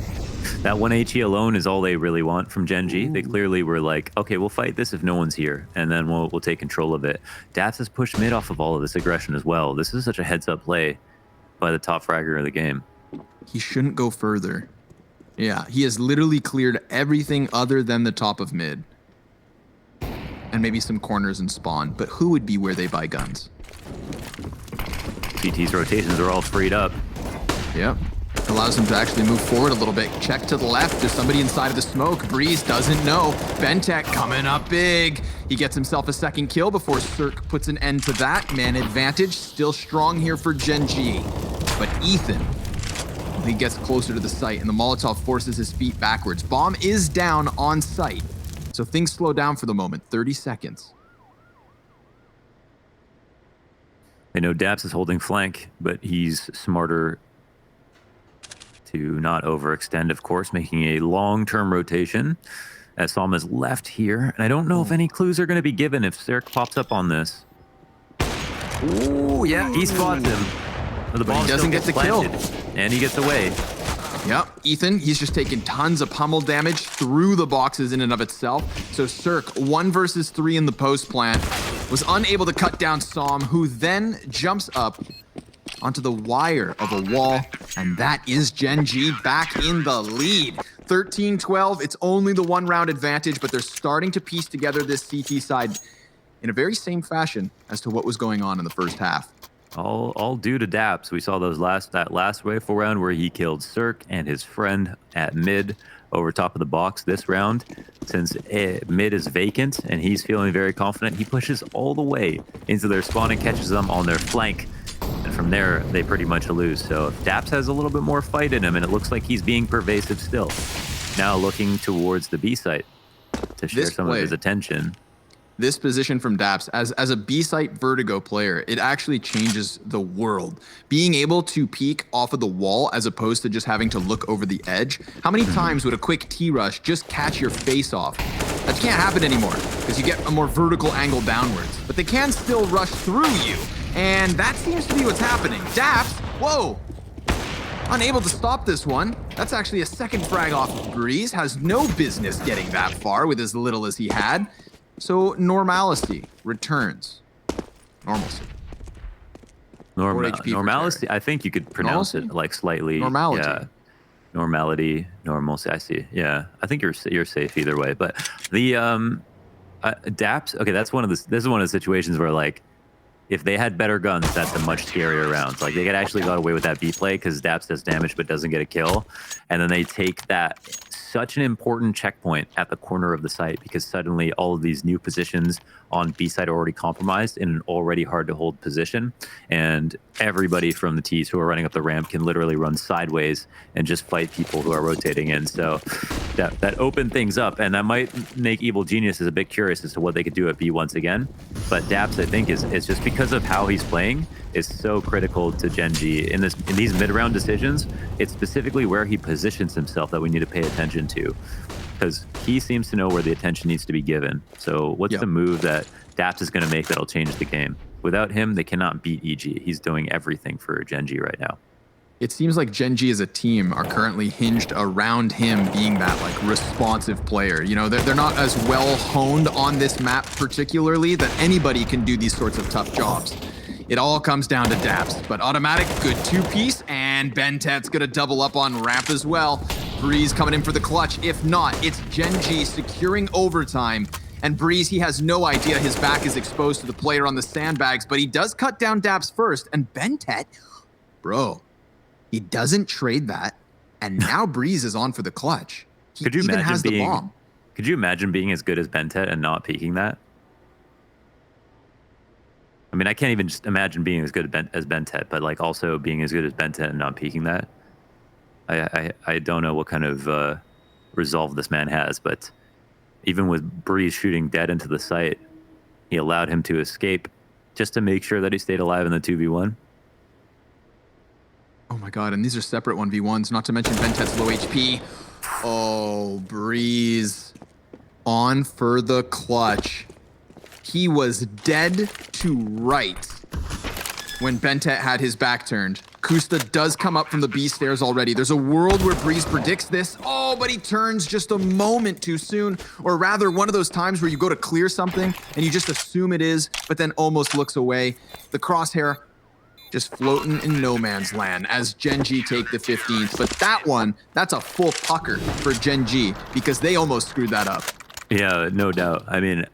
that one HE alone is all they really want from Gen.G. They clearly were like, okay, we'll fight this if no one's here, and then we'll take control of it. Daps has pushed mid off of all of this aggression as well. This is such a heads-up play by the top fragger of the game. He shouldn't go further. Yeah, he has literally cleared everything other than the top of mid. And maybe some corners and spawn, but who would be where they buy guns? CT's rotations are all freed up. Yep. Allows him to actually move forward a little bit. Check to the left. There's somebody inside of the smoke. Breeze doesn't know. Bentek coming up big. He gets himself a second kill before Cirque puts an end to that. Man advantage still strong here for Gen.G. But Ethan, he gets closer to the site and the Molotov forces his feet backwards. Bomb is down on site. So things slow down for the moment. 30 seconds. They know Daps is holding flank, but he's smarter to not overextend, of course, making a long-term rotation as Som is left here. And I don't know if any clues are going to be given if Cirque pops up on this. Ooh, yeah, he spots him. But the bomb he doesn't still get gets the kill. planted, and he gets away. Yep, Ethan, he's just taken tons of pummel damage through the boxes in and of itself. So Cirque, 1 versus 3 in the post plant, was unable to cut down Som, who then jumps up onto the wire of a wall, and that is Gen.G back in the lead. 13-12, it's only the 1-round advantage, but they're starting to piece together this CT side in a very same fashion as to what was going on in the first half. All due to Daps. We saw that last rifle round where he killed Cirque and his friend at mid over top of the box. This round, since mid is vacant and he's feeling very confident, he pushes all the way into their spawn and catches them on their flank. And from there, they pretty much lose. So if Daps has a little bit more fight in him, and it looks like he's being pervasive still. Now looking towards the B site to share This some play- of his attention. This position from Daps, as a B-site Vertigo player, it actually changes the world. Being able to peek off of the wall as opposed to just having to look over the edge. How many times would a quick T-rush just catch your face off? That can't happen anymore because you get a more vertical angle downwards. But they can still rush through you. And that seems to be what's happening. Daps, whoa! Unable to stop this one. That's actually a second frag off of Breeze. Has no business getting that far with as little as he had. So normalcy returns. Normalcy. 4 HP for Normalcy. Terry. I think you could pronounce Normalcy? it like slightly. Normality. Yeah. Normality. Normalcy. I see. Yeah. I think you're safe either way. But the Daps. Okay, that's one of the. This is one of the situations where like, if they had better guns, that's a much scarier round. Like they could actually got away with that B play because Daps does damage but doesn't get a kill, and then they take that such an important checkpoint at the corner of the site because suddenly all of these new positions on B side are already compromised in an already hard to hold position. And everybody from the T's who are running up the ramp can literally run sideways and just fight people who are rotating in. So that opened things up, and that might make Evil Geniuses a bit curious as to what they could do at B once again. But Daps, I think, is just because of how he's playing, is so critical to Gen.G. In these mid-round decisions. It's specifically where he positions himself that we need to pay attention to, because he seems to know where the attention needs to be given. So what's the move that Daps is going to make that'll change the game? Without him, they cannot beat EG. He's doing everything for Gen.G right now. It seems like Gen.G as a team are currently hinged around him being that like responsive player. You know, they're not as well honed on this map particularly that anybody can do these sorts of tough jobs. It all comes down to Daps, but Automatic, good two-piece, and Bentet's gonna double up on ramp as well. Breeze coming in for the clutch. If not, it's Gen.G securing overtime. And Breeze, he has no idea his back is exposed to the player on the sandbags, but he does cut down Daps first, and Bentet, bro, he doesn't trade that, and now Breeze is on for the clutch. He Could you even imagine has the being, bomb. Could you imagine being as good as Bentet and not peeking that? I mean, I can't even just imagine being as good as Bentet, but like also being as good as Bentet and not peeking that. I don't know what kind of resolve this man has, but even with Breeze shooting dead into the site, he allowed him to escape just to make sure that he stayed alive in the 2v1. Oh my god, and these are separate 1v1s, not to mention Bentet's low HP. Oh, Breeze on for the clutch. He was dead to right when Bentet had his back turned. Kusta does come up from the B stairs already. There's a world where Breeze predicts this. Oh, but he turns just a moment too soon. Or rather, one of those times where you go to clear something and you just assume it is, but then almost looks away. The crosshair just floating in no man's land as Gen.G take the 15th. But that one, that's a full pucker for Gen.G because they almost screwed that up. Yeah, no doubt. I mean,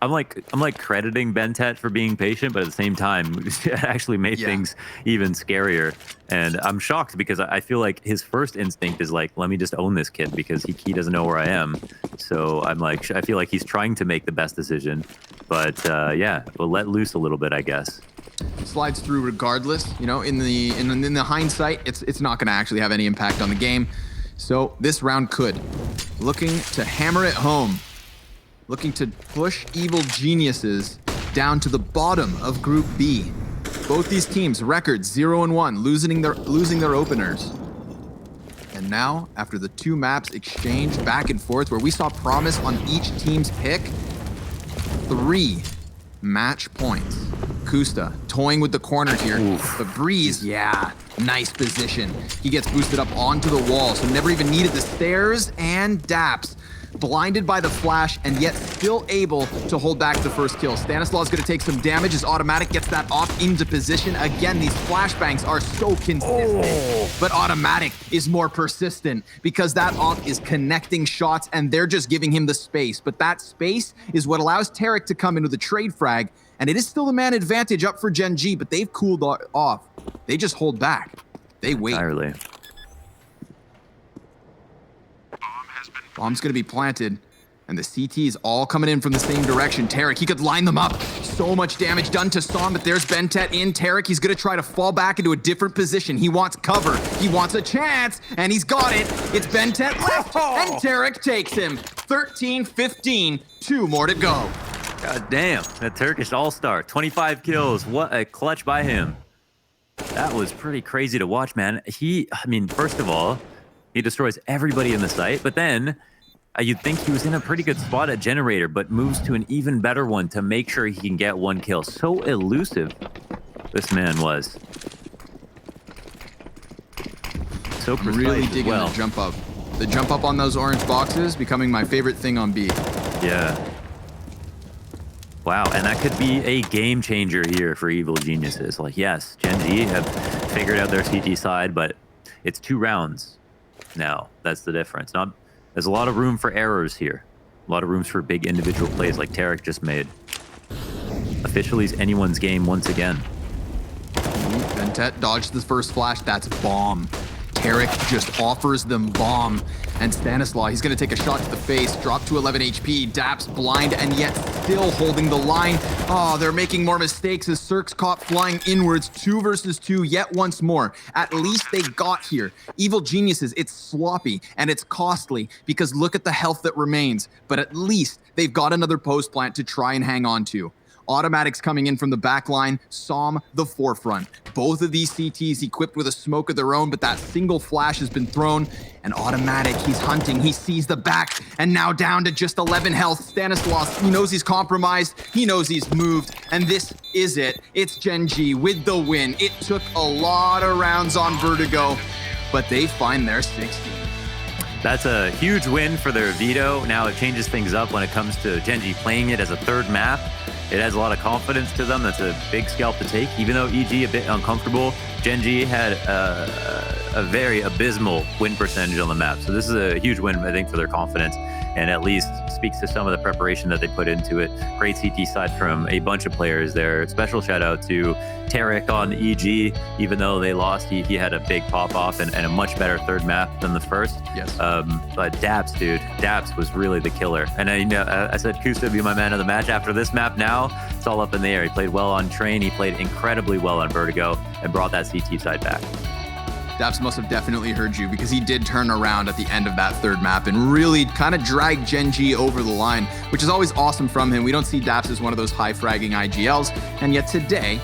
I'm like crediting Bentet for being patient, but at the same time, it actually made things even scarier. And I'm shocked because I feel like his first instinct is like, let me just own this kid because he doesn't know where I am. So I'm like, I feel like he's trying to make the best decision. But yeah, we'll let loose a little bit, I guess. Slides through regardless. You know, in the hindsight, it's not going to actually have any impact on the game. So this round could. Looking to hammer it home. Looking to push Evil Geniuses down to the bottom of Group B. Both these teams records 0-1, losing their openers. And now, after the two maps exchanged back and forth, where we saw promise on each team's pick, 3 match points. Kusta toying with the corner here, but Breeze, nice position. He gets boosted up onto the wall, so never even needed the stairs, and Daps blinded by the flash and yet still able to hold back the first kill. Stanislaw is going to take some damage as Automatic gets that off into position. Again, these flashbangs are so consistent, but Automatic is more persistent because that off is connecting shots and they're just giving him the space. But that space is what allows Tarek to come in with a trade frag, and it is still the man advantage up for Gen.G, but they've cooled off. They just hold back. They wait. Entirely. Bomb's gonna be planted, and the CT's all coming in from the same direction. Tarek, he could line them up. So much damage done to Som, but there's Bentet in. Tarek, he's gonna try to fall back into a different position. He wants cover. He wants a chance, and he's got it. It's Bentet left, and Tarek takes him. 13-15, 2 more to go. God damn, that Turkish all-star, 25 kills. What a clutch by him. That was pretty crazy to watch, man. I mean, first of all, he destroys everybody in the site, but then you'd think he was in a pretty good spot at Generator, but moves to an even better one to make sure he can get 1 kill. So elusive this man was. So precise Really as digging well. the jump up. The jump up on those orange boxes becoming my favorite thing on B. Yeah. Wow, and that could be a game changer here for Evil Geniuses. Like, yes, Gen.G have figured out their CG side, but it's 2 rounds now. That's the difference. There's a lot of room for errors here. A lot of rooms for big individual plays like Tarek just made. Officially is anyone's game once again. Bentet dodged the first flash. That's bomb. Tarek just offers them bomb. And Stanislaw, he's going to take a shot to the face, drop to 11 HP. Daps blind and yet still holding the line. Oh, they're making more mistakes as Cirque's caught flying inwards. 2 versus 2 yet once more. At least they got here. Evil Geniuses, it's sloppy and it's costly because look at the health that remains. But at least they've got another post plant to try and hang on to. Automatics coming in from the back line, Som the forefront. Both of these CTs equipped with a smoke of their own, but that single flash has been thrown. And Automatic, he's hunting, he sees the back, and now down to just 11 health. Stanislaus, he knows he's compromised, he knows he's moved, and this is it. It's Gen.G with the win. It took a lot of rounds on Vertigo, but they find their 16. That's a huge win for their veto. Now it changes things up when it comes to Gen.G playing it as a third map. It has a lot of confidence to them. That's a big scalp to take. Even though EG a bit uncomfortable, Gen.G had a very abysmal win percentage on the map. So this is a huge win, I think, for their confidence, and at least speaks to some of the preparation that they put into it. Great CT side from a bunch of players there. Special shout out to Tarek on EG. Even though they lost, he had a big pop off and a much better third map than the first. Yes. But Daps, dude, Daps was really the killer. And I said Kusta would be my man of the match. After this map now, it's all up in the air. He played well on Train. He played incredibly well on Vertigo and brought that CT side back. Daps must have definitely heard you because he did turn around at the end of that third map and really kind of dragged Gen.G over the line, which is always awesome from him. We don't see Daps as one of those high fragging IGLs, and yet today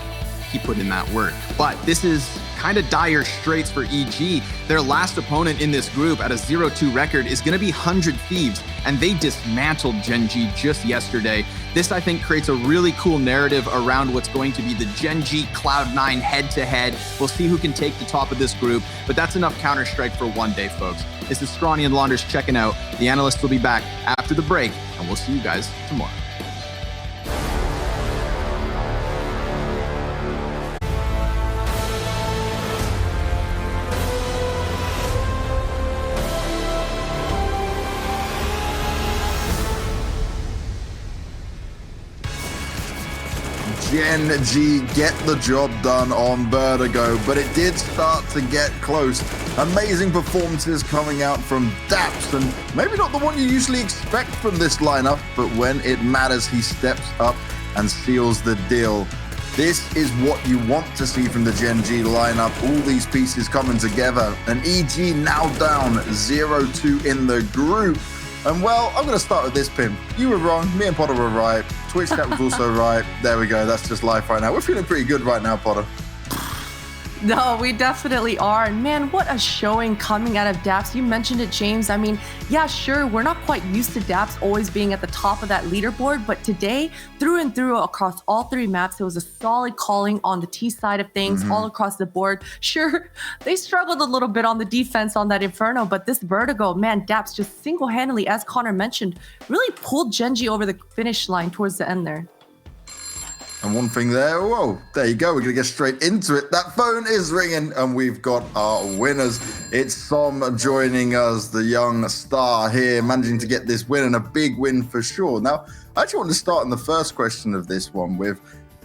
he put in that work. But this is kind of dire straits for EG. Their last opponent in this group at a 0-2 record is going to be 100 Thieves, and they dismantled Gen.G just yesterday. This, I think, creates a really cool narrative around what's going to be the Gen.G Cloud9 head-to-head. We'll see who can take the top of this group, but that's enough Counter-Strike for one day, folks. This is Scrawny and Launders checking out. The analysts will be back after the break, and we'll see you guys tomorrow. Gen.G get the job done on Vertigo, but it did start to get close. Amazing performances coming out from Daps, and maybe not the one you usually expect from this lineup, but when it matters, he steps up and seals the deal. This is what you want to see from the Gen.G lineup, all these pieces coming together, and EG now down 0-2 in the group. And well, I'm going to start with this, Pim. You were wrong, me and Potter were right. Twitch chat was also right. There we go, that's just life right now. We're feeling pretty good right now, Potter. No, we definitely are. And man, what a showing coming out of Daps. You mentioned it, James. I mean, yeah, sure, we're not quite used to Daps always being at the top of that leaderboard, but today, through and through across all 3 maps, it was a solid calling on the T side of things, all across the board. Sure, they struggled a little bit on the defense on that Inferno, but this Vertigo, man, Daps just single-handedly, as Connor mentioned, really pulled Gen.G over the finish line towards the end there. And one thing there, whoa, there you go. We're going to get straight into it. That phone is ringing, and we've got our winners. It's Som joining us, the young star here, managing to get this win, and a big win for sure. Now, I actually want to start on the first question of this one with,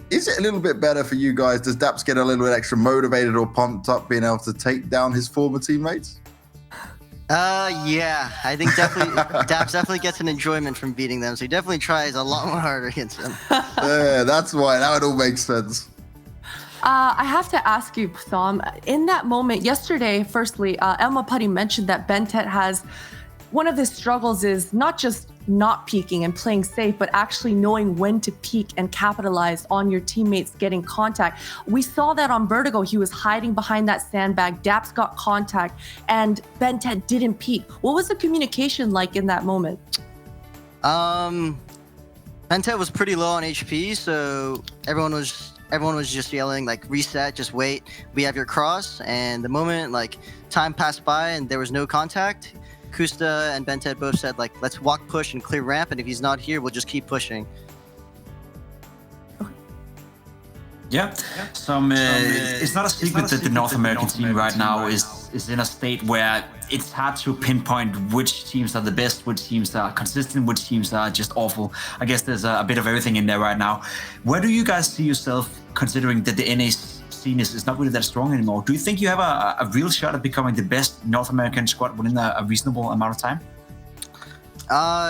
is it a little bit better for you guys? Does Daps get a little bit extra motivated or pumped up being able to take down his former teammates? Yeah, I think definitely Daps definitely gets an enjoyment from beating them, so he definitely tries a lot more harder against them. Yeah, that's why. Now it all makes sense. I have to ask you, Som, in that moment yesterday, firstly, Elma Putty mentioned that Bentet has one of his struggles is not just not peeking and playing safe, but actually knowing when to peek and capitalize on your teammates getting contact. We saw that on Vertigo. He was hiding behind that sandbag. Daps got contact, and Bentet didn't peek. What was the communication like in that moment? Bentet was pretty low on HP, so everyone was just yelling like, reset, just wait, we have your cross. And the moment like time passed by and there was no contact, Kusta and Bentet both said like, let's walk, push, and clear ramp, and if he's not here, we'll just keep pushing. Yeah, it's not a secret that the North American team right now is in a state where it's hard to pinpoint which teams are the best, which teams are consistent, which teams are just awful. I guess there's a bit of everything in there right now. Where do you guys see yourself considering that the NA scene is not really that strong anymore. Do you think you have a real shot at becoming the best North American squad within a reasonable amount of time?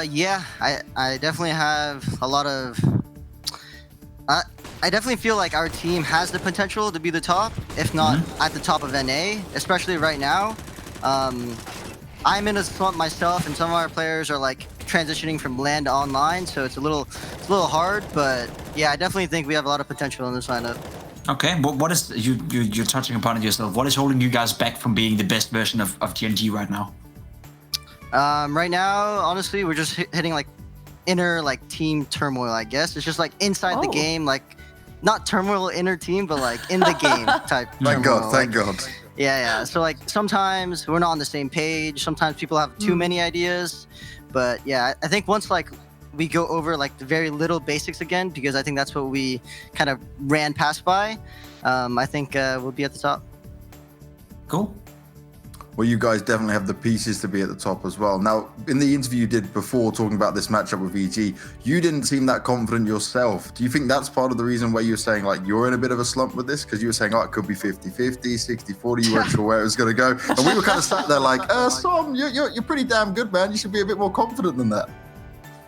Yeah, I definitely have a lot of. I definitely feel like our team has the potential to be the top, if not at the top of NA, especially right now. I'm in a slump myself, and some of our players are like transitioning from LAN to online, so it's a little hard. But yeah, I definitely think we have a lot of potential in this lineup. Okay, what is you're touching upon it yourself? What is holding you guys back from being the best version of Gen.G right now? Right now, honestly, we're just hitting like inner like team turmoil. I guess it's just like inside the game, like not turmoil inner team, but like in the game type. Thank turmoil. God, thank God. Yeah. So like sometimes we're not on the same page. Sometimes people have too many ideas. But yeah, I think once like we go over like the very little basics again, because I think that's what we kind of ran past by. I think we'll be at the top. Cool. Well, you guys definitely have the pieces to be at the top as well. Now, in the interview you did before talking about this matchup with EG, you didn't seem that confident yourself. Do you think that's part of the reason why you're saying like you're in a bit of a slump with this? Because you were saying, oh, it could be 50-50, 60-40, you weren't sure where it was going to go. And we were kind of sat there like, Som, you're pretty damn good, man. You should be a bit more confident than that.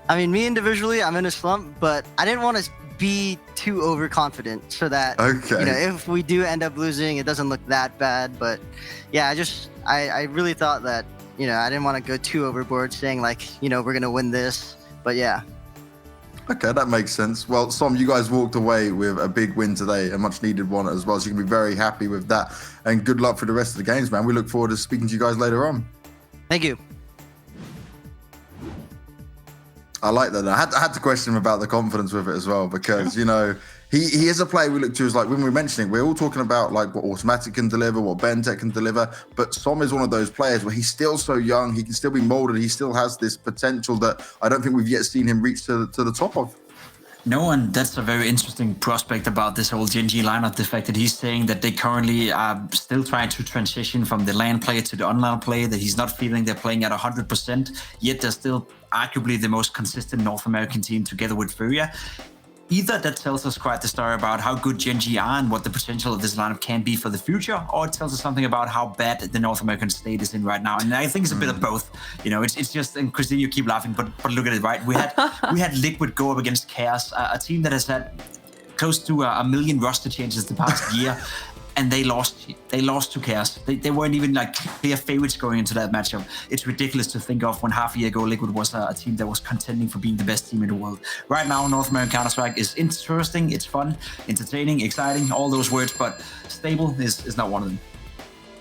I mean, me individually, I'm in a slump, but I didn't want to be too overconfident so that if we do end up losing, it doesn't look that bad. But yeah, I really thought that I didn't want to go too overboard saying like we're gonna win this. But yeah. Okay, that makes sense. Well, Som, you guys walked away with a big win today, a much needed one as well. So you can be very happy with that. And good luck for the rest of the games, man. We look forward to speaking to you guys later on. Thank you. I like that. I had to question him about the confidence with it as well, because, he is a player we look to as like, when we're mentioning, we're all talking about like what Automatic can deliver, what BenTech can deliver, but Som is one of those players where he's still so young, he can still be molded, he still has this potential that I don't think we've yet seen him reach to the top of. No, and that's a very interesting prospect about this whole Gen.G lineup, the fact that he's saying that they currently are still trying to transition from the LAN play to the online play, that he's not feeling they're playing at 100%, yet they're still arguably the most consistent North American team together with Furia. Either that tells us quite the story about how good Gen.G are and what the potential of this lineup can be for the future, or it tells us something about how bad the North American state is in right now. And I think it's a bit of both. It's just, and Christine, you keep laughing, but look at it, right? We had Liquid go up against Chaos, a team that has had close to a million roster changes the past year. And they lost to Chaos. They weren't even like clear favorites going into that matchup. It's ridiculous to think of when half a year ago Liquid was a team that was contending for being the best team in the world. Right now, North American Counter-Strike is interesting, it's fun, entertaining, exciting, all those words, but stable is not one of them.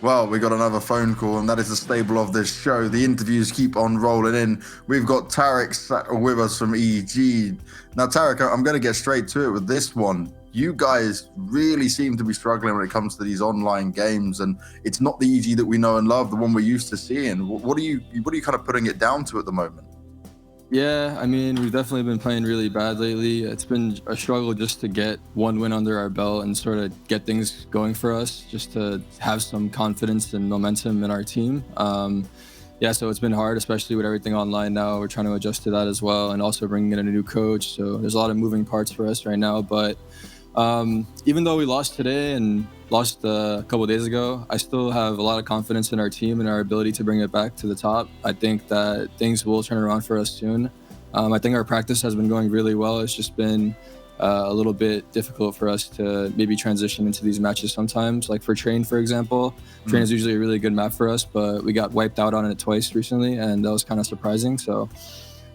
Well, we got another phone call, and that is the stable of this show. The interviews keep on rolling in. We've got Tarek with us from EG. Now, Tarek, I'm going to get straight to it with this one. You guys really seem to be struggling when it comes to these online games, and it's not the EG that we know and love, the one we're used to seeing. What are you kind of putting it down to at the moment? Yeah, I mean, we've definitely been playing really bad lately. It's been a struggle just to get one win under our belt and sort of get things going for us, just to have some confidence and momentum in our team. Yeah, so it's been hard, especially with everything online now. We're trying to adjust to that as well, and also bringing in a new coach. So there's a lot of moving parts for us right now, but even though we lost today and lost a couple of days ago, I still have a lot of confidence in our team and our ability to bring it back to the top. I think that things will turn around for us soon. I think our practice has been going really well. It's just been a little bit difficult for us to maybe transition into these matches sometimes. Like for Train, for example, Train is usually a really good map for us, but we got wiped out on it twice recently, and that was kind of surprising. So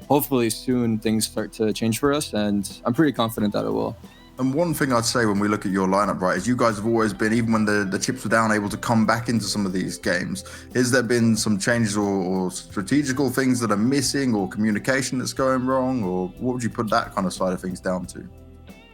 hopefully soon things start to change for us, and I'm pretty confident that it will. And one thing I'd say when we look at your lineup, right, is you guys have always been, even when the chips were down, able to come back into some of these games. Has there been some changes or strategical things that are missing, or communication that's going wrong, or what would you put that kind of side of things down to?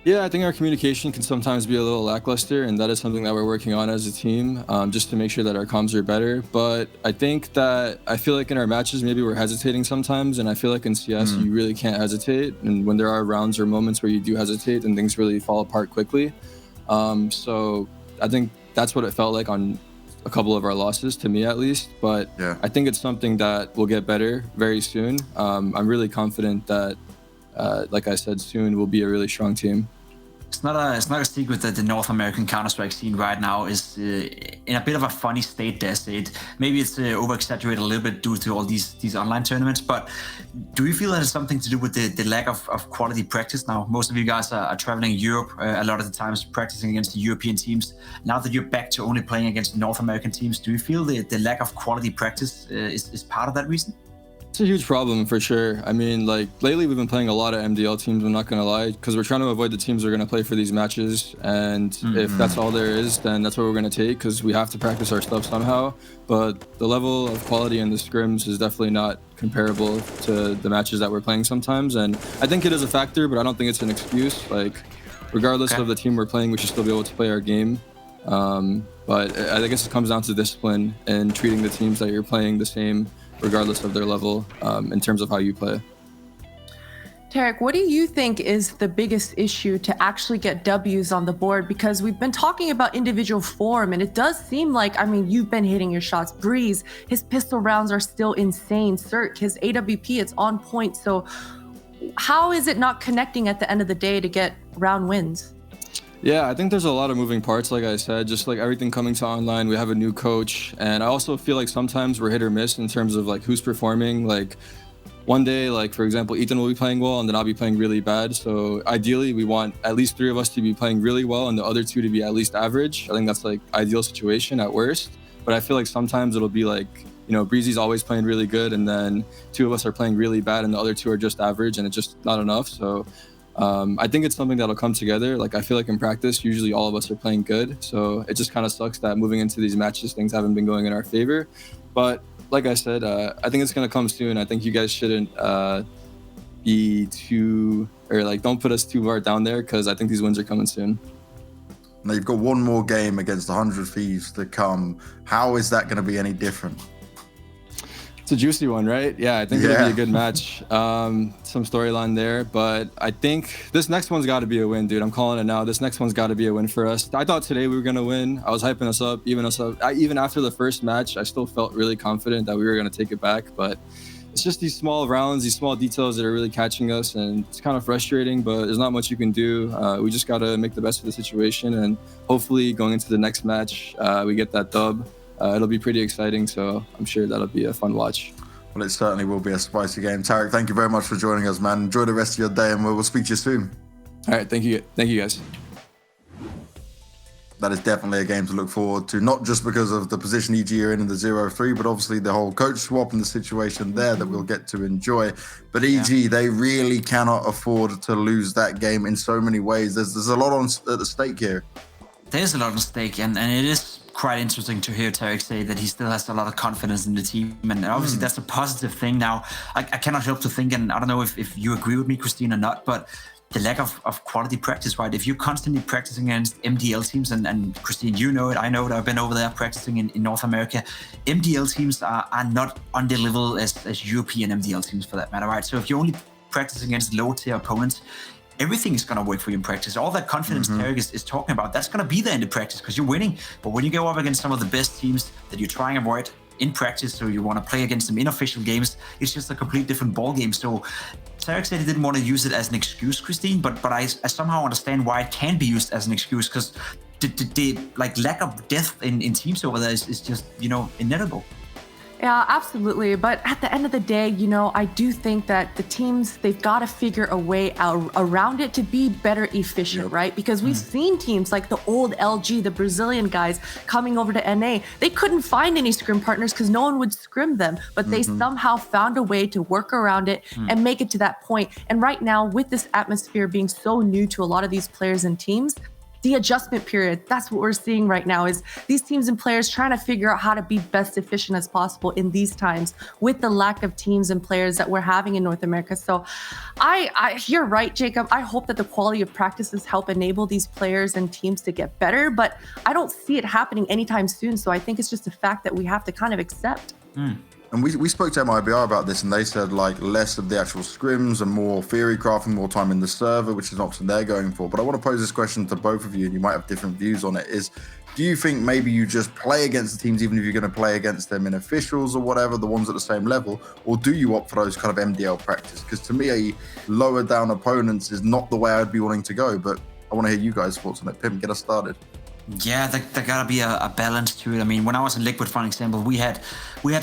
Yeah, I think our communication can sometimes be a little lackluster, and that is something that we're working on as a team, just to make sure that our comms are better. But I think that I feel like in our matches, maybe we're hesitating sometimes, and I feel like in CS, you really can't hesitate. And when there are rounds or moments where you do hesitate, then things really fall apart quickly. So I think that's what it felt like on a couple of our losses, to me at least. But yeah, I think it's something that will get better very soon. I'm really confident that, like I said, soon we'll be a really strong team. It's not a secret that the North American Counter-Strike scene right now is in a bit of a funny state, dare say it. Maybe it's over-exaggerated a little bit due to all these online tournaments, but do you feel that it's something to do with the lack of quality practice now? Most of you guys are traveling Europe a lot of the times, practicing against the European teams. Now that you're back to only playing against North American teams, do you feel the lack of quality practice is part of that reason? It's a huge problem for sure. I mean, like lately we've been playing a lot of MDL teams, I'm not gonna lie, because we're trying to avoid the teams that are gonna play for these matches. And if that's all there is, then that's what we're gonna take, because we have to practice our stuff somehow. But the level of quality in the scrims is definitely not comparable to the matches that we're playing sometimes. And I think it is a factor, but I don't think it's an excuse. Like, regardless of the team we're playing, we should still be able to play our game. But I guess it comes down to discipline and treating the teams that you're playing the same, regardless of their level, in terms of how you play. Tarek, what do you think is the biggest issue to actually get W's on the board? Because we've been talking about individual form, and it does seem like, I mean, you've been hitting your shots. Breeze, his pistol rounds are still insane. Cirque, his AWP, it's on point. So how is it not connecting at the end of the day to get round wins? Yeah, I think there's a lot of moving parts, like I said, just like everything coming to online. We have a new coach, and I also feel like sometimes we're hit or miss in terms of like who's performing. Like one day, like for example, Ethan will be playing well and then I'll be playing really bad. So ideally we want at least 3 of us to be playing really well and the other 2 to be at least average. I think that's like ideal situation at worst. But I feel like sometimes it'll be like, you know, Breezy's always playing really good and then 2 of us are playing really bad and the other 2 are just average and it's just not enough. So I think it's something that'll come together. Like I feel like in practice, usually all of us are playing good. So it just kind of sucks that moving into these matches, things haven't been going in our favor. But like I said, I think it's going to come soon. I think you guys shouldn't be too, or like don't put us too far down there because I think these wins are coming soon. Now you've got one more game against 100 Thieves to come. How is that going to be any different? It's a juicy one, right? Yeah, I think it'll be a good match. Some storyline there, but I think this next one's got to be a win, dude. I'm calling it now. This next one's got to be a win for us. I thought today we were gonna win. I was hyping us up, even after the first match. I still felt really confident that we were gonna take it back, but it's just these small rounds, these small details that are really catching us, and it's kind of frustrating. But there's not much you can do. We just got to make the best of the situation, and hopefully going into the next match, we get that dub. It'll be pretty exciting, so I'm sure that'll be a fun watch. Well, it certainly will be a spicy game. Tarek, thank you very much for joining us, man. Enjoy the rest of your day, and we'll speak to you soon. All right, thank you guys. That is definitely a game to look forward to, not just because of the position EG are in the 0-3, but obviously the whole coach swap and the situation there that we'll get to enjoy. But EG, they really cannot afford to lose that game in so many ways. There's a lot at the stake here. There's a lot at stake, and it is quite interesting to hear Tarek say that he still has a lot of confidence in the team, and obviously that's a positive thing. Now, I cannot help to think, and I don't know if you agree with me, Christine, or not, but the lack of quality practice, right? If you're constantly practicing against MDL teams, and Christine, you know it, I know it, I've been over there practicing in North America, MDL teams are not on the level as European MDL teams for that matter, right? So if you're only practicing against low-tier opponents, everything is going to work for you in practice. All that confidence Tarek is talking about, that's going to be there in the practice because you're winning. But when you go up against some of the best teams that you're trying to avoid in practice, so you want to play against them in official games, it's just a complete different ball game. So Tarek said he didn't want to use it as an excuse, Christine, but I somehow understand why it can be used as an excuse because the like lack of depth in teams over there is just, you know, inevitable. Yeah, absolutely. But at the end of the day, you know, I do think that the teams, they've got to figure a way out around it to be better efficient, right? Because we've seen teams like the old LG, the Brazilian guys coming over to NA. They couldn't find any scrim partners because no one would scrim them, but they somehow found a way to work around it and make it to that point. And right now, with this atmosphere being so new to a lot of these players and teams, the adjustment period, that's what we're seeing right now, is these teams and players trying to figure out how to be best efficient as possible in these times with the lack of teams and players that we're having in North America. So you're right, Jacob. I hope that the quality of practices help enable these players and teams to get better, but I don't see it happening anytime soon. So I think it's just a fact that we have to kind of accept. And we spoke to MIBR about this, and they said like less of the actual scrims and more theory crafting, more time in the server, which is an option they're going for. But I want to pose this question to both of you, and you might have different views on it, is do you think maybe you just play against the teams, even if you're going to play against them in officials or whatever, the ones at the same level, or do you opt for those kind of MDL practice? Because to me, lower down opponents is not the way I'd be wanting to go, but I I want to hear you guys' thoughts on it. Pim, get us started. Yeah, there gotta be a balance to it. I mean, when I was in Liquid, for example, we had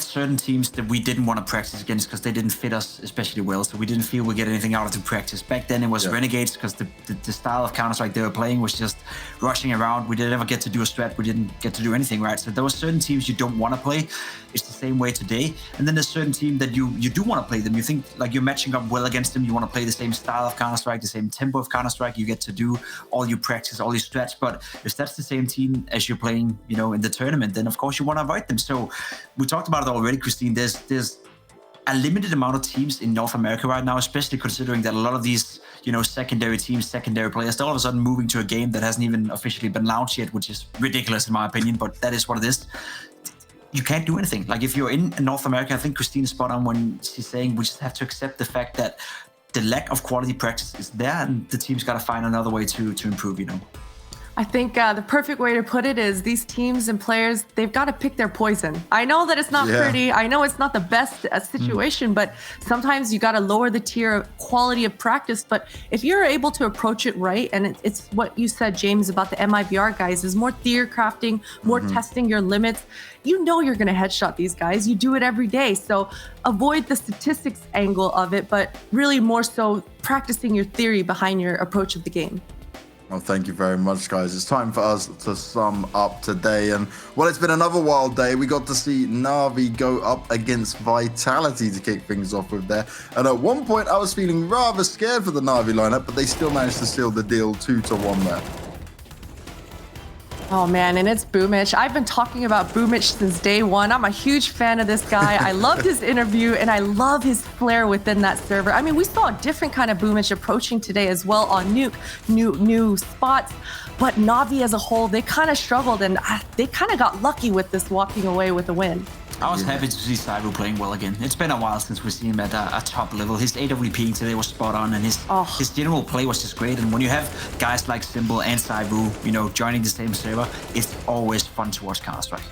certain teams that we didn't want to practice against because they didn't fit us especially well. So we didn't feel we get anything out of the practice. Back then it was Renegades because the style of Counter-Strike they were playing was just rushing around. We didn't ever get to do a strat. We didn't get to do anything, right? So there were certain teams you don't want to play. It's the same way today. And then there's certain team that you do want to play them. You think like you're matching up well against them. You want to play the same style of Counter-Strike, the same tempo of Counter-Strike. You get to do all your practice, all your strats. But if that's the same team as you're playing, in the tournament, then of course you want to avoid them. So we talked about it already, Christine. There's a limited amount of teams in North America right now, especially considering that a lot of these, secondary teams, secondary players, they're all of a sudden moving to a game that hasn't even officially been launched yet, which is ridiculous in my opinion, but that is what it is. You can't do anything. Like if you're in North America, I think Christine's spot on when she's saying we just have to accept the fact that the lack of quality practice is there and the team's got to find another way to improve, I think the perfect way to put it is these teams and players, they've got to pick their poison. I know that it's not pretty. I know it's not the best situation, but sometimes you got to lower the tier of quality of practice. But if you're able to approach it right, and it's what you said, James, about the MIBR guys, is more theory crafting, more testing your limits. You're going to headshot these guys. You do it every day. So avoid the statistics angle of it, but really more so practicing your theory behind your approach of the game. Well, thank you very much, guys. It's time for us to sum up today. And, well, it's been another wild day. We got to see Na'Vi go up against Vitality to kick things off with there. And at one point, I was feeling rather scared for the Na'Vi lineup, but they still managed to seal the deal 2-1 there. Oh man, and it's Boomich. I've been talking about Boomich since day one. I'm a huge fan of this guy. I loved his interview and I love his flair within that server. I mean, we saw a different kind of Boomich approaching today as well on Nuke, new spots. But Na'Vi as a whole, they kind of struggled and they kind of got lucky with this walking away with a win. I was happy to see Cyber playing well again. It's been a while since we've seen him at a top level. His AWP today was spot on, and his general play was just great. And when you have guys like Symbol and Cyber, joining the same server, it's always fun to watch Counter-Strike.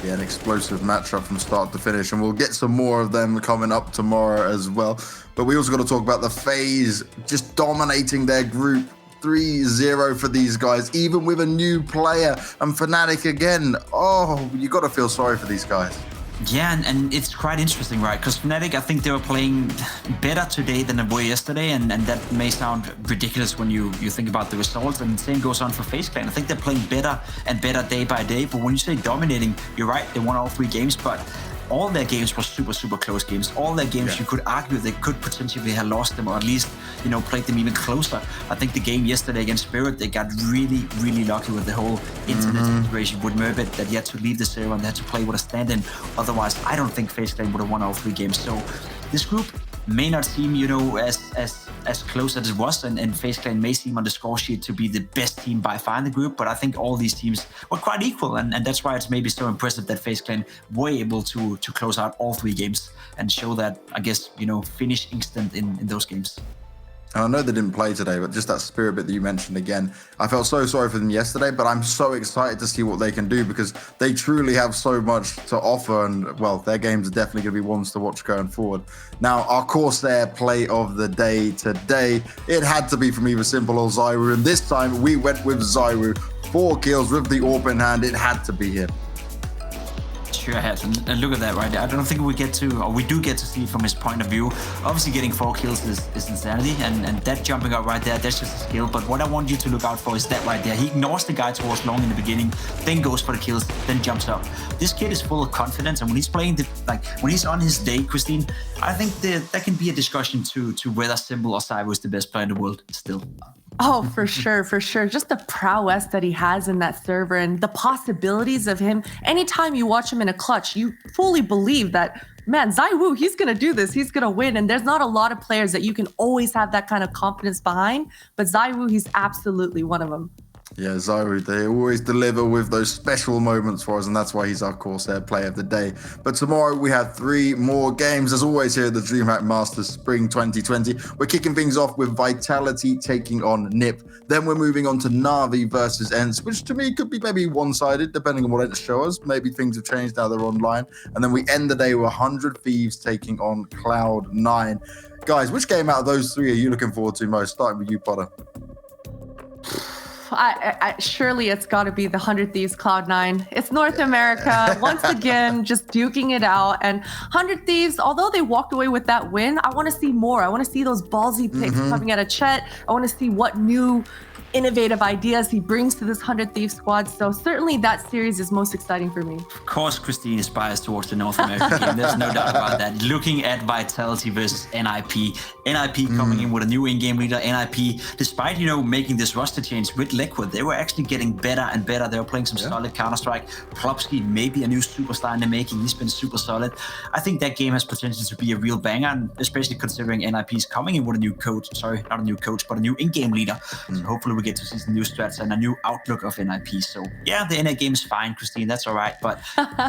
Yeah, an explosive matchup from start to finish, and we'll get some more of them coming up tomorrow as well. But we also got to talk about the FaZe just dominating their group. 3-0 for these guys, even with a new player and Fnatic again. Oh, you got to feel sorry for these guys. Yeah, and it's quite interesting, right? Because Fnatic, I think they were playing better today than they were yesterday, and that may sound ridiculous when you think about the results, and the same goes on for FaZe Clan. I think they're playing better and better day by day, but when you say dominating, you're right, they won all 3 games, but all their games were super close games. All their games, you could argue they could potentially have lost them, or at least, played them even closer. I think the game yesterday against Spirit, they got really lucky with the whole internet integration with Merbit, that he had to leave the server and they had to play with a stand-in. Otherwise, I don't think FaZe Clan would have won all 3 games. So this group may not seem, as close as it was, and FaZe Clan may seem on the score sheet to be the best team by far in the group, but I think all these teams were quite equal, and that's why it's maybe so impressive that FaZe Clan were able to close out all 3 games and show that, I guess, finish instant in those games. I know they didn't play today, but just that Spirit bit that you mentioned again, I felt so sorry for them yesterday, but I'm so excited to see what they can do because they truly have so much to offer, and, well, their games are definitely going to be ones to watch going forward. Now, our Corsair play of the day today, it had to be from either Simple or Zyru, and this time we went with Zyru. 4 kills with the AWP in hand, it had to be him. Sure has, and look at that, right? I don't think we get to, or we do get to see from his point of view. Obviously, getting 4 kills is insanity, and that jumping up right there, that's just a skill. But what I want you to look out for is that right there. He ignores the guy towards long in the beginning, then goes for the kills, then jumps up. This kid is full of confidence, and when he's playing, when he's on his day, Christine, I think that can be a discussion to whether Symbol or Cyber is the best player in the world still. Oh, for sure. Just the prowess that he has in that server and the possibilities of him. Anytime you watch him in a clutch, you fully believe that, man, ZywOo, he's going to do this. He's going to win. And there's not a lot of players that you can always have that kind of confidence behind. But ZywOo, he's absolutely one of them. Yeah, Zyru, they always deliver with those special moments for us, and that's why he's our Corsair Player of the Day. But tomorrow we have 3 more games, as always, here at the DreamHack Masters Spring 2020. We're kicking things off with Vitality taking on NiP. Then we're moving on to Na'Vi versus ENCE, which to me could be maybe one-sided, depending on what ENCE show us. Maybe things have changed now they're online. And then we end the day with 100 Thieves taking on Cloud9. Guys, which game out of those 3 are you looking forward to most? Starting with you, Potter. surely it's got to be the 100 Thieves Cloud9. It's North America once again, just duking it out. And 100 Thieves, although they walked away with that win, I want to see more. I want to see those ballsy picks coming out of Chet. I want to see what new innovative ideas he brings to this 100 Thieves squad. So certainly that series is most exciting for me. Of course, Christine is biased towards the North American game. There's no doubt about that. Looking at Vitality versus NIP. NIP coming in with a new in-game leader. NIP, despite, making this roster change with Liquid, they were actually getting better and better. They were playing some solid Counter-Strike. Plopsky, maybe a new superstar in the making. He's been super solid. I think that game has potential to be a real banger, and especially considering NIP is coming in with a new coach. Sorry, not a new coach, but a new in-game leader. So hopefully we get to see some new strats and a new outlook of NIP. So yeah, the NA game is fine, Christine, that's all right. But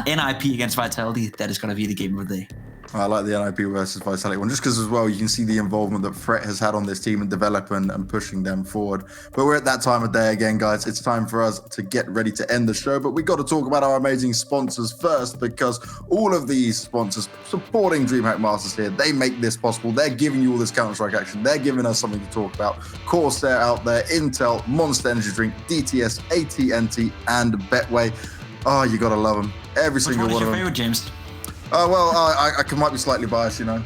NIP against Vitality, that is going to be the game of the day. I like the NIP versus Vitality one, just because as well you can see the involvement that Fret has had on this team and development and pushing them forward. But we're at that time of day again, guys. It's time for us to get ready to end the show. But we got to talk about our amazing sponsors first, because all of these sponsors supporting DreamHack Masters here, they make this possible. They're giving you all this Counter-Strike action. They're giving us something to talk about. Corsair out there, Intel, Monster Energy Drink, DTS, AT&T, and Betway. Oh, you got to love them. Every single one of them. What's your favorite, James? Oh, well, I might be slightly biased, Okay,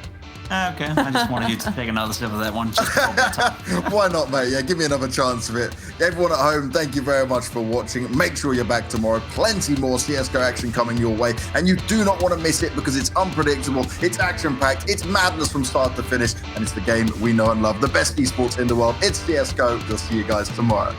I just wanted you to take another sip of that one. Just Why not, mate? Yeah, give me another chance of it. Everyone at home, thank you very much for watching. Make sure you're back tomorrow. Plenty more CSGO action coming your way, and you do not want to miss it because it's unpredictable, it's action-packed, it's madness from start to finish, and it's the game we know and love. The best esports in the world. It's CSGO. We'll see you guys tomorrow.